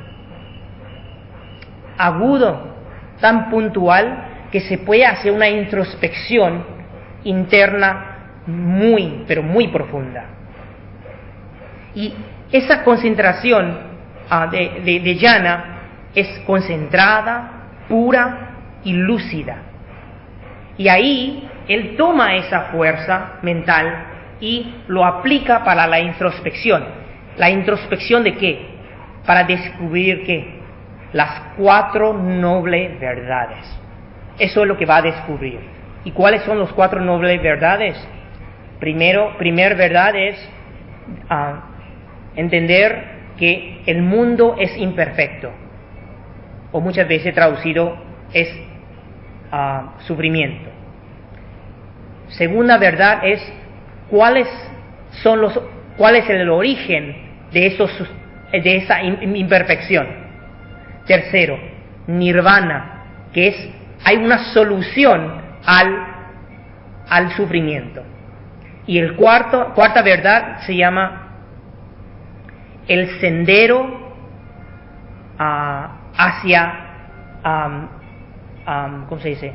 agudo, tan puntual, que se puede hacer una introspección interna muy, pero muy profunda. Y esa concentración de jhana es concentrada, pura y lúcida. Y ahí él toma esa fuerza mental y lo aplica para la introspección. ¿La introspección de qué? Para descubrir ¿qué? Las 4 nobles verdades. Eso es lo que va a descubrir. ¿Y cuáles son las 4 nobles verdades? Primer verdad es entender que el mundo es imperfecto, o muchas veces traducido es sufrimiento. Segunda verdad es cuál es el origen de esa imperfección. Tercero, nirvana, que hay una solución al sufrimiento. Y el cuarta verdad se llama el sendero hacia, ¿cómo se dice?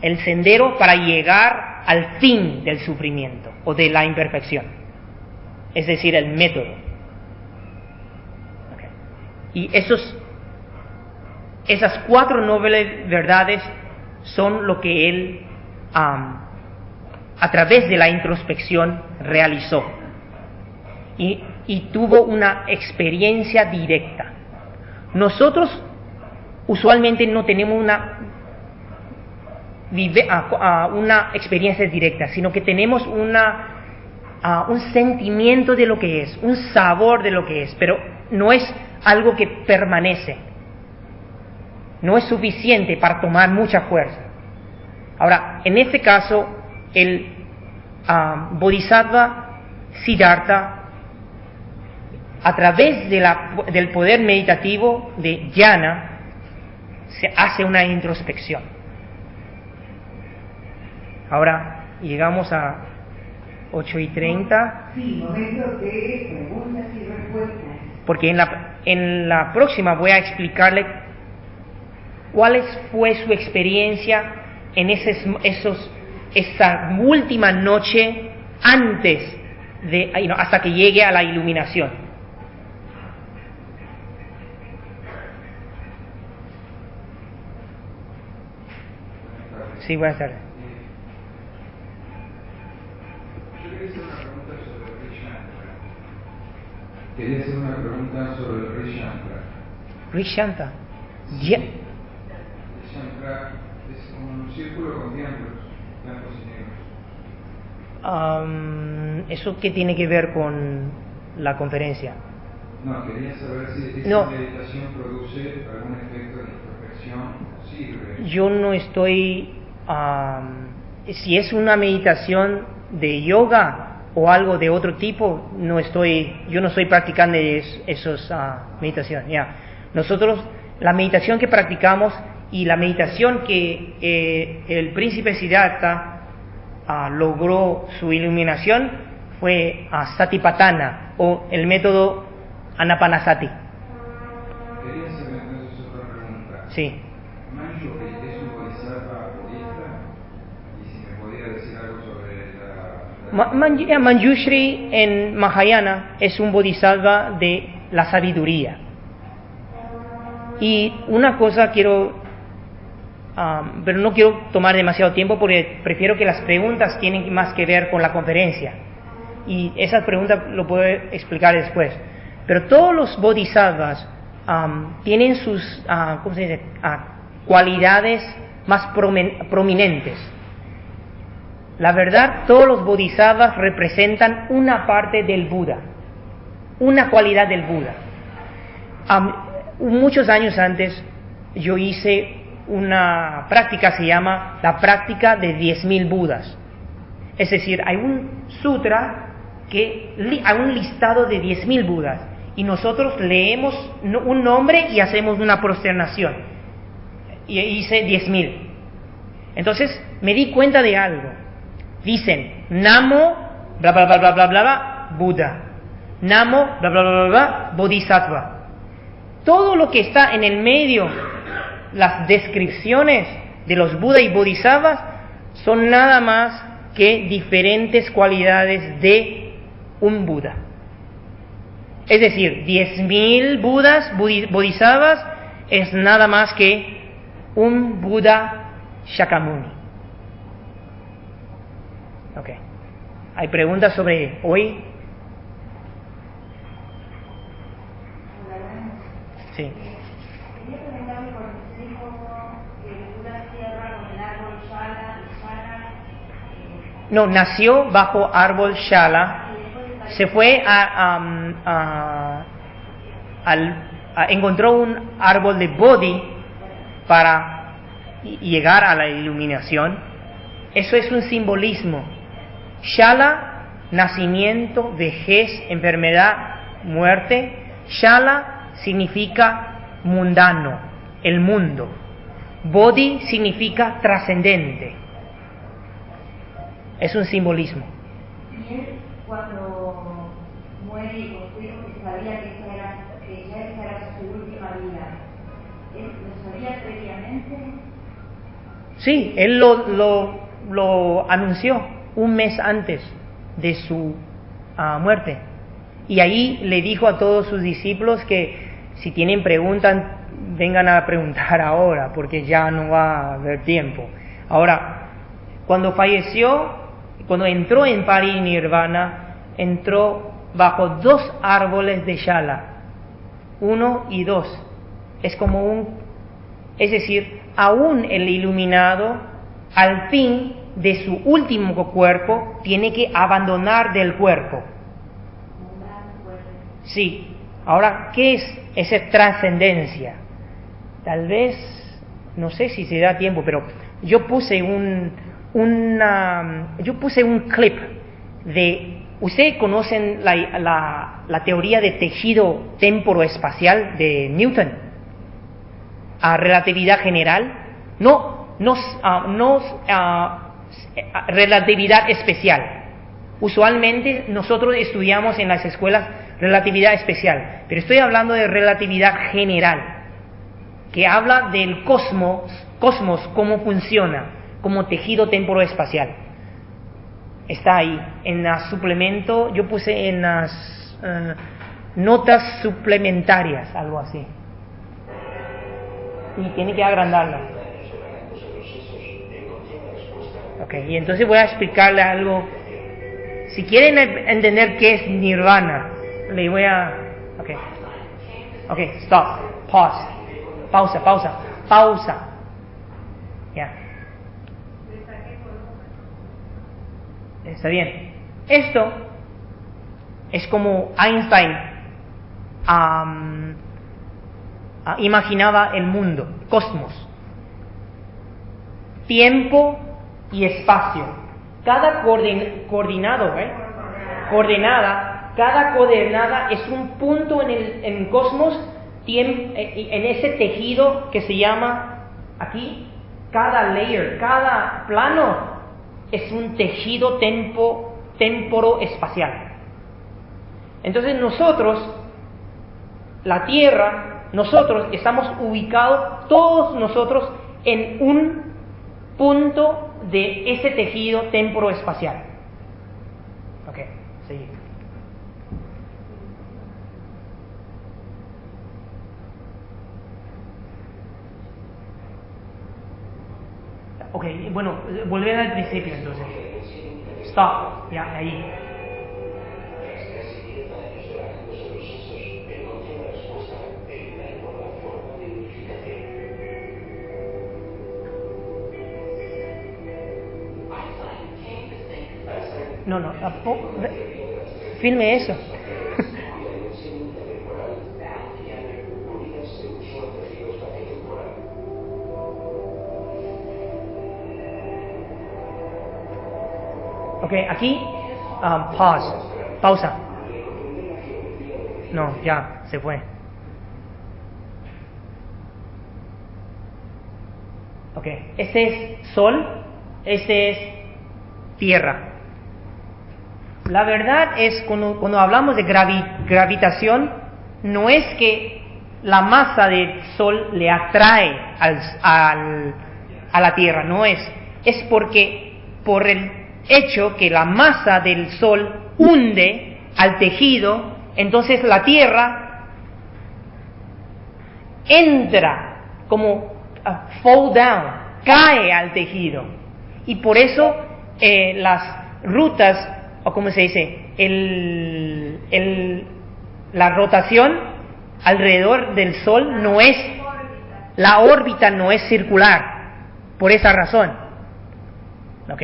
El sendero para llegar al fin del sufrimiento o de la imperfección, es decir, el método. Okay. Y esas 4 nobles verdades son lo que él a través de la introspección realizó y tuvo una experiencia directa. Nosotros usualmente no tenemos una experiencia directa, sino que tenemos un sentimiento de lo que es, un sabor de lo que es, pero no es algo que permanece, no es suficiente para tomar mucha fuerza. Ahora, en este caso, el Bodhisattva Siddhartha, a través del poder meditativo de jhana, se hace una introspección. Ahora llegamos a 8:30. Sí, momento de preguntas y respuestas. Porque en la próxima voy a explicarle cuál fue su experiencia en esa última noche antes de, hasta que llegue a la iluminación. Sí, buenas tardes. Quería hacer una pregunta sobre el Rey Shankar. Rey Shankar. Sí. El Shankar es como un círculo con diámetros blancos y negros. ¿Eso qué tiene que ver con la conferencia? No, quería saber si esa meditación produce algún efecto de introspección. ¿Sirve? Yo no estoy... si es una meditación de yoga o algo de otro tipo, yo no soy practicante de esos meditaciones. Nosotros, la meditación que practicamos y la meditación que el príncipe Siddhartha logró su iluminación fue Satipatthana o el método Anapanasati. Quería hacer entonces otra pregunta. Sí. Manjushri es un bodhisattva budista, y si me podía decir algo sobre la... Manjushri en Mahayana es un bodhisattva de la sabiduría. Y una cosa quiero, pero no quiero tomar demasiado tiempo porque prefiero que las preguntas tienen más que ver con la conferencia. Y esas preguntas lo puedo explicar después. Pero todos los bodhisattvas tienen sus ¿cómo se dice? Cualidades más prominentes. La verdad, todos los bodhisattvas representan una parte del Buda, una cualidad del Buda. Muchos años antes yo hice una práctica, se llama la práctica de 10.000 Budas. Es decir, hay un sutra hay un listado de 10.000 Budas y nosotros leemos un nombre y hacemos una prosternación. Y hice 10.000. Entonces me di cuenta de algo. Dicen Namo bla bla bla bla bla bla Buda, Namo bla bla bla bla bla Bodhisattva. Todo lo que está en el medio, las descripciones de los Buda y Bodhisattvas, son nada más que diferentes cualidades de un Buda. Es decir, 10.000 Budas, Bodhisattvas, es nada más que un Buda Shakyamuni. Ok. ¿Hay preguntas sobre hoy? Sí. Quería preguntarle por qué dijo que el Buda cierra con el árbol Shala y Shala. No, nació bajo árbol Shala, se fue encontró un árbol de Bodhi para llegar a la iluminación. Eso es un simbolismo. Shala, nacimiento, vejez, enfermedad, muerte. Shala significa mundano, el mundo. Bodhi significa trascendente. Es un simbolismo. Y él, cuando muere y dijo que sabía que ya esa era su última vida, ¿él lo sabía previamente? Sí, él lo anunció un mes antes de su muerte. Y ahí le dijo a todos sus discípulos que si tienen preguntas, vengan a preguntar ahora, porque ya no va a haber tiempo. Ahora, cuando falleció, cuando entró en Parinirvana, entró bajo 2 árboles de Shala, 1 y 2. Es decir, aún el iluminado, al fin de su último cuerpo, tiene que abandonar del cuerpo. Sí. Ahora, ¿qué es esa trascendencia? Tal vez, no sé si se da tiempo, pero yo puse un clip de... ¿Ustedes conocen la teoría de tejido temporoespacial de Newton? Relatividad general. No relatividad especial. Usualmente nosotros estudiamos en las escuelas relatividad especial, pero estoy hablando de relatividad general, que habla del cosmos, cómo funciona, como tejido temporoespacial. Está ahí, en el suplemento, yo puse en las notas suplementarias, algo así. Y tiene que agrandarla. Ok, y entonces voy a explicarle algo. Si quieren entender qué es nirvana, le voy a Okay. Okay, stop. Pause. Pausa. Ya. Está bien. Esto es como Einstein imaginaba el mundo, cosmos. Tiempo y espacio. Cada cada coordenada es un punto en el cosmos, en ese tejido que se llama aquí, cada layer, cada plano es un tejido temporo-espacial. Entonces la Tierra, nosotros estamos ubicados, todos nosotros, en un punto de ese tejido temporo-espacial. Ok, seguimos. Ok, bueno, volver al principio entonces. Stop, ya, ahí. No, filme eso. Ok, aquí, pausa. No, ya, se fue. Ok, este es Sol, este es Tierra. La verdad es, cuando hablamos de gravitación, no es que la masa del Sol le atrae a la Tierra, no es. Es porque por el hecho que la masa del Sol hunde al tejido, entonces la Tierra entra como fall down, cae al tejido. Y por eso las rutas, o como se dice, la rotación alrededor del Sol no es, la órbita no es circular, por esa razón. ¿Ok?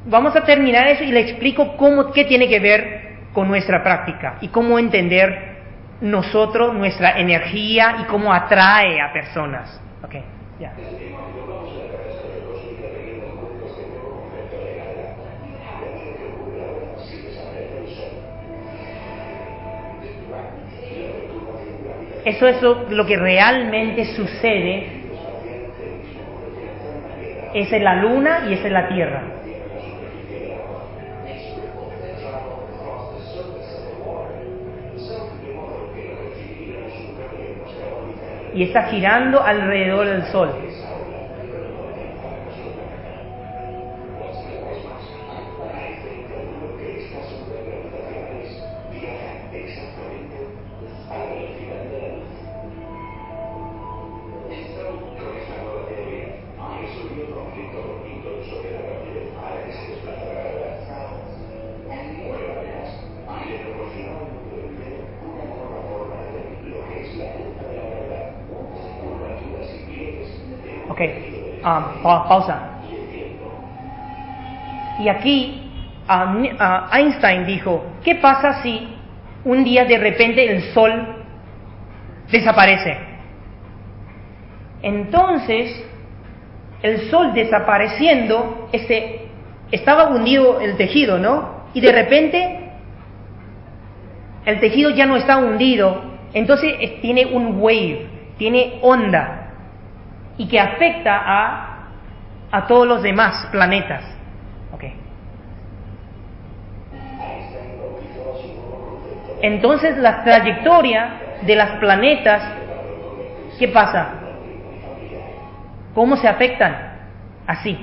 Vamos a terminar eso y le explico qué tiene que ver con nuestra práctica y cómo entender nosotros, nuestra energía y cómo atrae a personas. ¿Ok? Ya. Eso es lo que realmente sucede. Esa es la Luna y esa es la Tierra. Y está girando alrededor del Sol. Ok, pausa. Y aquí Einstein dijo, ¿qué pasa si un día de repente el Sol desaparece? Entonces, el Sol desapareciendo, estaba hundido el tejido, ¿no? Y de repente, el tejido ya no está hundido, entonces tiene un wave, tiene onda, y que afecta a todos los demás planetas. Okay. Entonces la trayectoria de los planetas, ¿qué pasa? ¿Cómo se afectan? Así.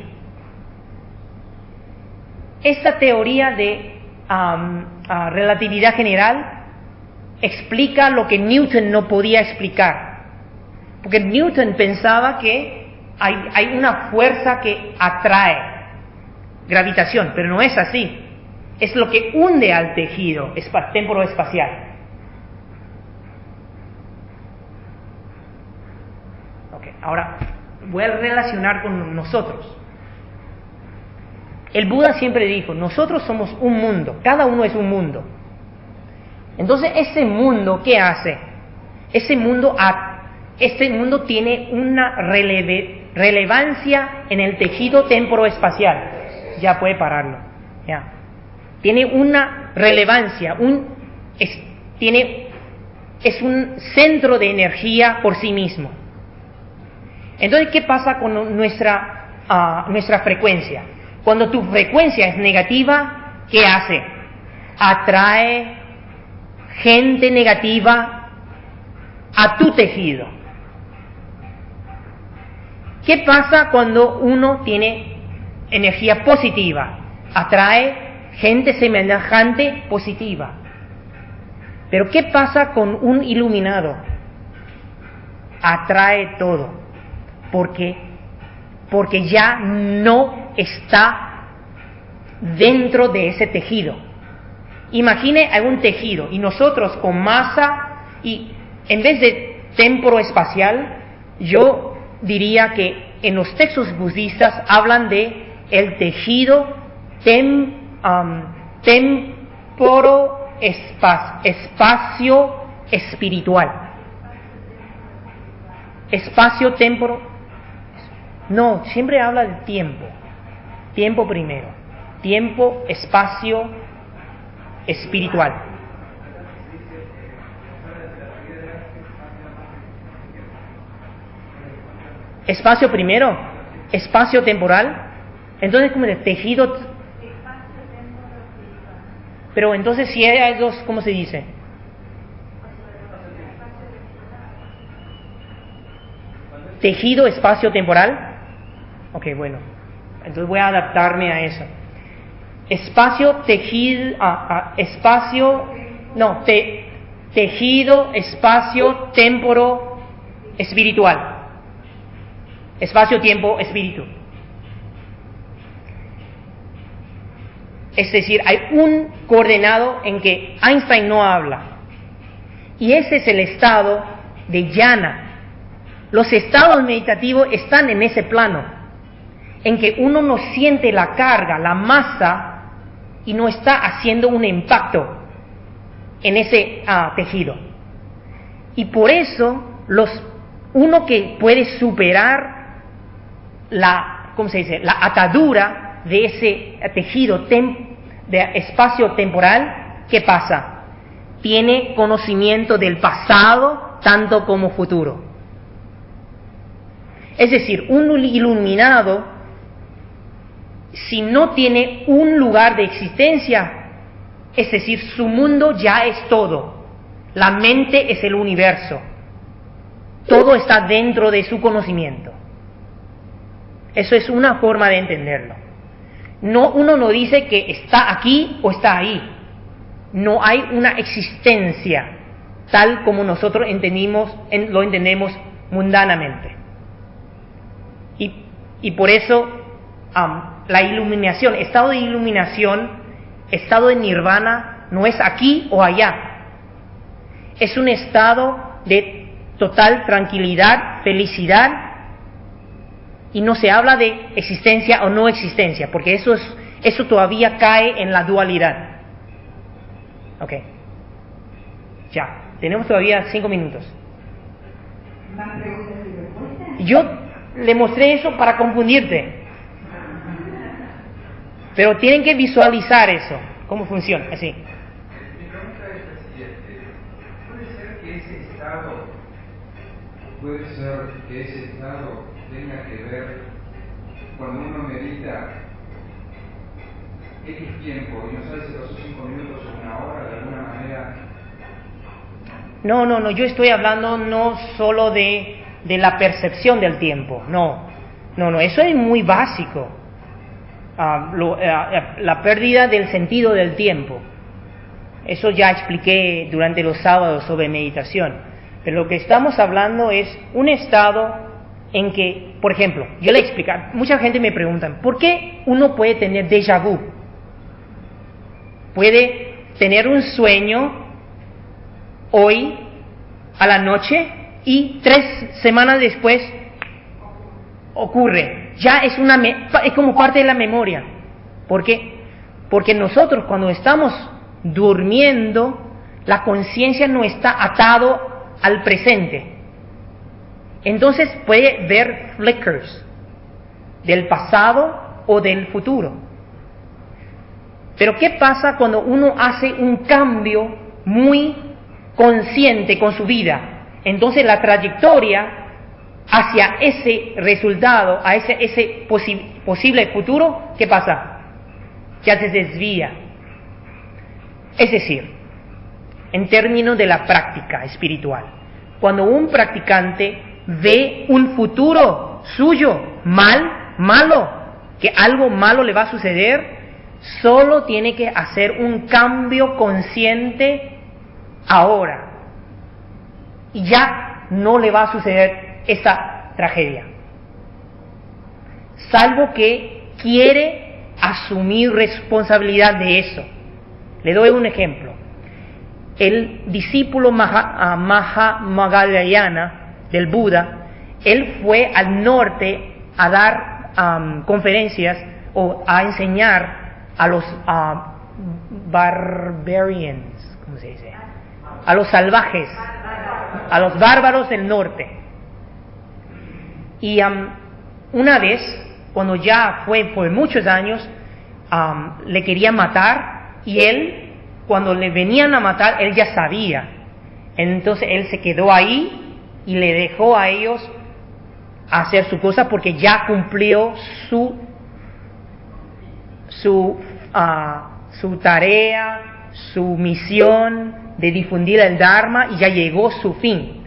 Esta teoría de relatividad general explica lo que Newton no podía explicar. Porque Newton pensaba que hay una fuerza que atrae, gravitación, pero no es así. es lo que hunde al tejido temporoespacial. Okay, ahora voy a relacionar con nosotros. El Buda siempre dijo, nosotros somos un mundo, cada uno es un mundo. Entonces, ese mundo, ¿qué hace? Este mundo tiene una relevancia en el tejido temporoespacial. Ya puede pararlo. Ya. Tiene una relevancia, es un centro de energía por sí mismo. Entonces, ¿qué pasa con nuestra frecuencia? Cuando tu frecuencia es negativa, ¿qué hace? Atrae gente negativa a tu tejido. ¿Qué pasa cuando uno tiene energía positiva? Atrae gente semejante positiva. Pero ¿qué pasa con un iluminado? Atrae todo. Porque ya no está dentro de ese tejido. Imagine algún tejido y nosotros con masa, y en vez de temporoespacial, yo diría que en los textos budistas hablan de el tejido espacio espiritual. Espacio temporo. No, siempre habla del tiempo. Tiempo primero. Tiempo, espacio espiritual. Espacio primero, espacio temporal. Entonces, como de tejido. Pero entonces, si hay dos, ¿cómo se dice? Tejido, espacio temporal. Ok, bueno. Entonces voy a adaptarme a eso. Espacio, tejido, tejido, espacio, temporo, espiritual. Espacio, tiempo, espíritu. Es decir, hay un coordenado en que Einstein no habla. Y ese es el estado de jhana. Los estados meditativos están en ese plano, en que uno no siente la carga, la masa, y no está haciendo un impacto en ese tejido. Y por eso, uno que puede superar la atadura de ese tejido de espacio temporal, ¿qué pasa? Tiene conocimiento del pasado tanto como futuro. Es decir, un iluminado, si no tiene un lugar de existencia, es decir, su mundo ya es todo. La mente es el universo. Todo está dentro de su conocimiento. Eso es una forma de entenderlo. Uno no dice que está aquí o está ahí. No hay una existencia tal como nosotros lo entendemos mundanamente. Y por eso la iluminación, estado de iluminación, estado de nirvana, no es aquí o allá. Es un estado de total tranquilidad, felicidad, y no se habla de existencia o no existencia, porque eso todavía cae en la dualidad. Ok. Ya, tenemos todavía 5 minutos. ¿Más preguntas y respuestas? Yo le mostré eso para confundirte. Pero tienen que visualizar eso, cómo funciona, así. Mi pregunta es la siguiente. ¿Puede ser que ese estado tenga que ver cuando uno medita X tiempo y no sabe si pasó 5 minutos o 1 hora, de alguna manera? No, yo estoy hablando no solo de la percepción del tiempo, no, eso es muy básico. La pérdida del sentido del tiempo, eso ya expliqué durante los sábados sobre meditación, pero lo que estamos hablando es un estado en que, por ejemplo, yo le explico, mucha gente me pregunta, ¿por qué uno puede tener déjà vu? puede tener un sueño hoy a la noche y 3 semanas después ocurre. Ya es como parte de la memoria. ¿Por qué? Porque nosotros cuando estamos durmiendo, la conciencia no está atado al presente. Entonces puede ver flickers del pasado o del futuro. Pero ¿qué pasa cuando uno hace un cambio muy consciente con su vida? Entonces la trayectoria hacia ese resultado, a ese posible futuro, ¿qué pasa? Ya se desvía. Es decir, en términos de la práctica espiritual, cuando un practicante ve un futuro suyo malo, que algo malo le va a suceder, solo tiene que hacer un cambio consciente ahora. Y ya no le va a suceder esa tragedia. Salvo que quiere asumir responsabilidad de eso. Le doy un ejemplo. El discípulo Mahavajrayana del Buda, él fue al norte a dar conferencias o a enseñar a los barbarians, ¿cómo se dice? A los salvajes, a los bárbaros del norte. Y una vez, cuando ya fue por muchos años, le querían matar, y él, cuando le venían a matar, él ya sabía. Entonces él se quedó ahí y le dejó a ellos hacer su cosa porque ya cumplió su tarea, su misión de difundir el Dharma, y ya llegó su fin.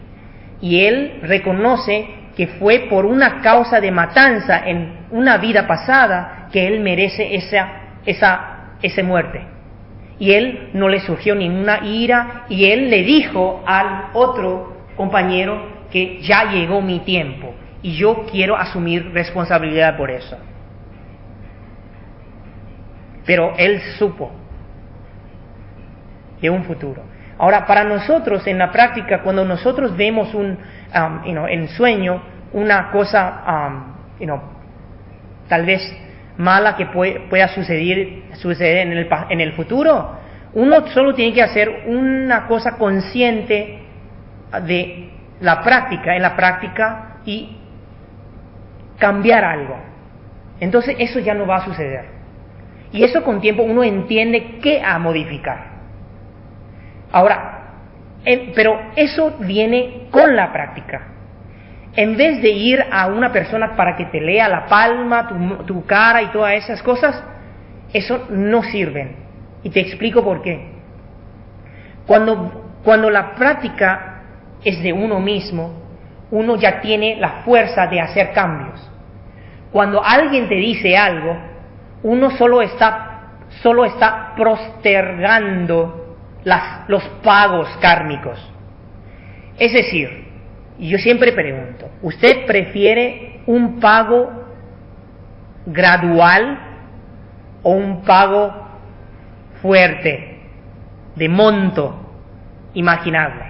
Y él reconoce que fue por una causa de matanza en una vida pasada que él merece esa muerte. Y él no le surgió ninguna ira, y él le dijo al otro compañero que ya llegó mi tiempo y yo quiero asumir responsabilidad por eso. Pero él supo de un futuro. Ahora, para nosotros en la práctica, cuando nosotros vemos en sueño una cosa, tal vez mala que pueda suceder en el futuro, uno solo tiene que hacer una cosa consciente de la práctica, en la práctica, y cambiar algo. Entonces eso ya no va a suceder. Y eso con tiempo uno entiende qué a modificar. Ahora, pero eso viene con la práctica. En vez de ir a una persona para que te lea la palma, tu cara y todas esas cosas, eso no sirven. Y te explico por qué. Cuando la práctica es de uno mismo, uno ya tiene la fuerza de hacer cambios. Cuando alguien te dice algo, uno solo está postergando los pagos kármicos. Es decir, yo siempre pregunto, ¿usted prefiere un pago gradual o un pago fuerte, de monto imaginable?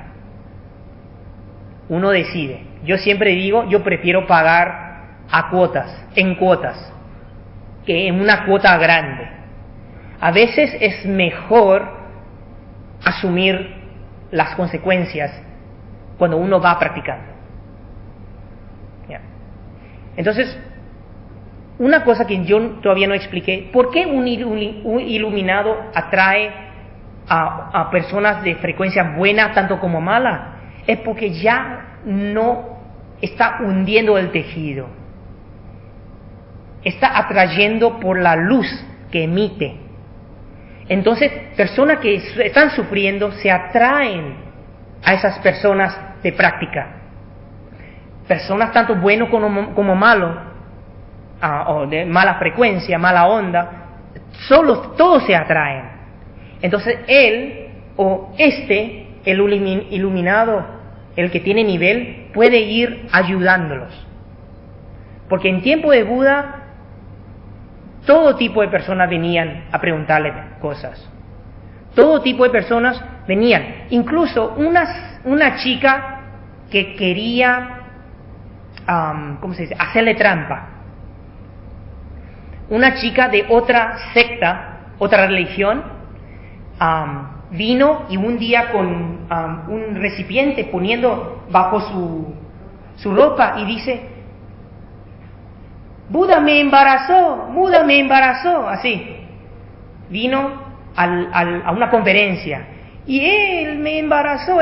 Uno decide. Yo siempre digo, yo prefiero pagar en cuotas, que en una cuota grande. A veces es mejor asumir las consecuencias cuando uno va practicando. Entonces, una cosa que yo todavía no expliqué, ¿por qué un iluminado atrae a personas de frecuencia buena tanto como mala? Es porque ya no está hundiendo el tejido, está atrayendo por la luz que emite. Entonces, personas que están sufriendo se atraen a esas personas de práctica. Personas tanto buenos como malos, o de mala frecuencia, mala onda, todos se atraen. Entonces él o el iluminado, el que tiene nivel, puede ir ayudándolos. Porque en tiempo de Buda, todo tipo de personas venían a preguntarle cosas. Todo tipo de personas venían. Incluso una chica que quería, ¿cómo se dice?, hacerle trampa. Una chica de otra secta, otra religión, vino y un día con un recipiente poniendo bajo su ropa y dice: Buda me embarazó, así. Vino a una conferencia y él me embarazó.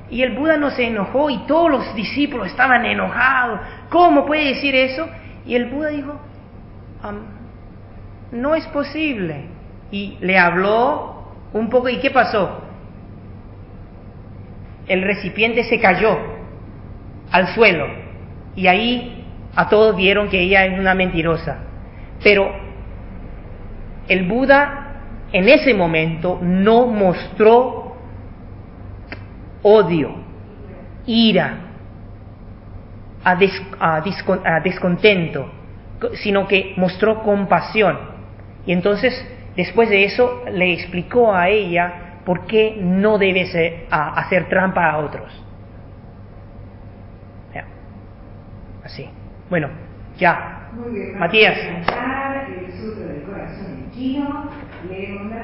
Y el Buda no se enojó y todos los discípulos estaban enojados. ¿Cómo puede decir eso? Y el Buda dijo: no es posible. Y le habló un poco. ¿Y qué pasó? El recipiente se cayó al suelo y ahí a todos vieron que ella es una mentirosa. Pero el Buda en ese momento no mostró odio, ira, descontento, sino que mostró compasión. Y entonces, después de eso, le explicó a ella por qué no debe hacer trampa a otros. Ya. Así. Bueno, ya. Muy bien, Matías. El Sutra del Corazón en chino, leemos la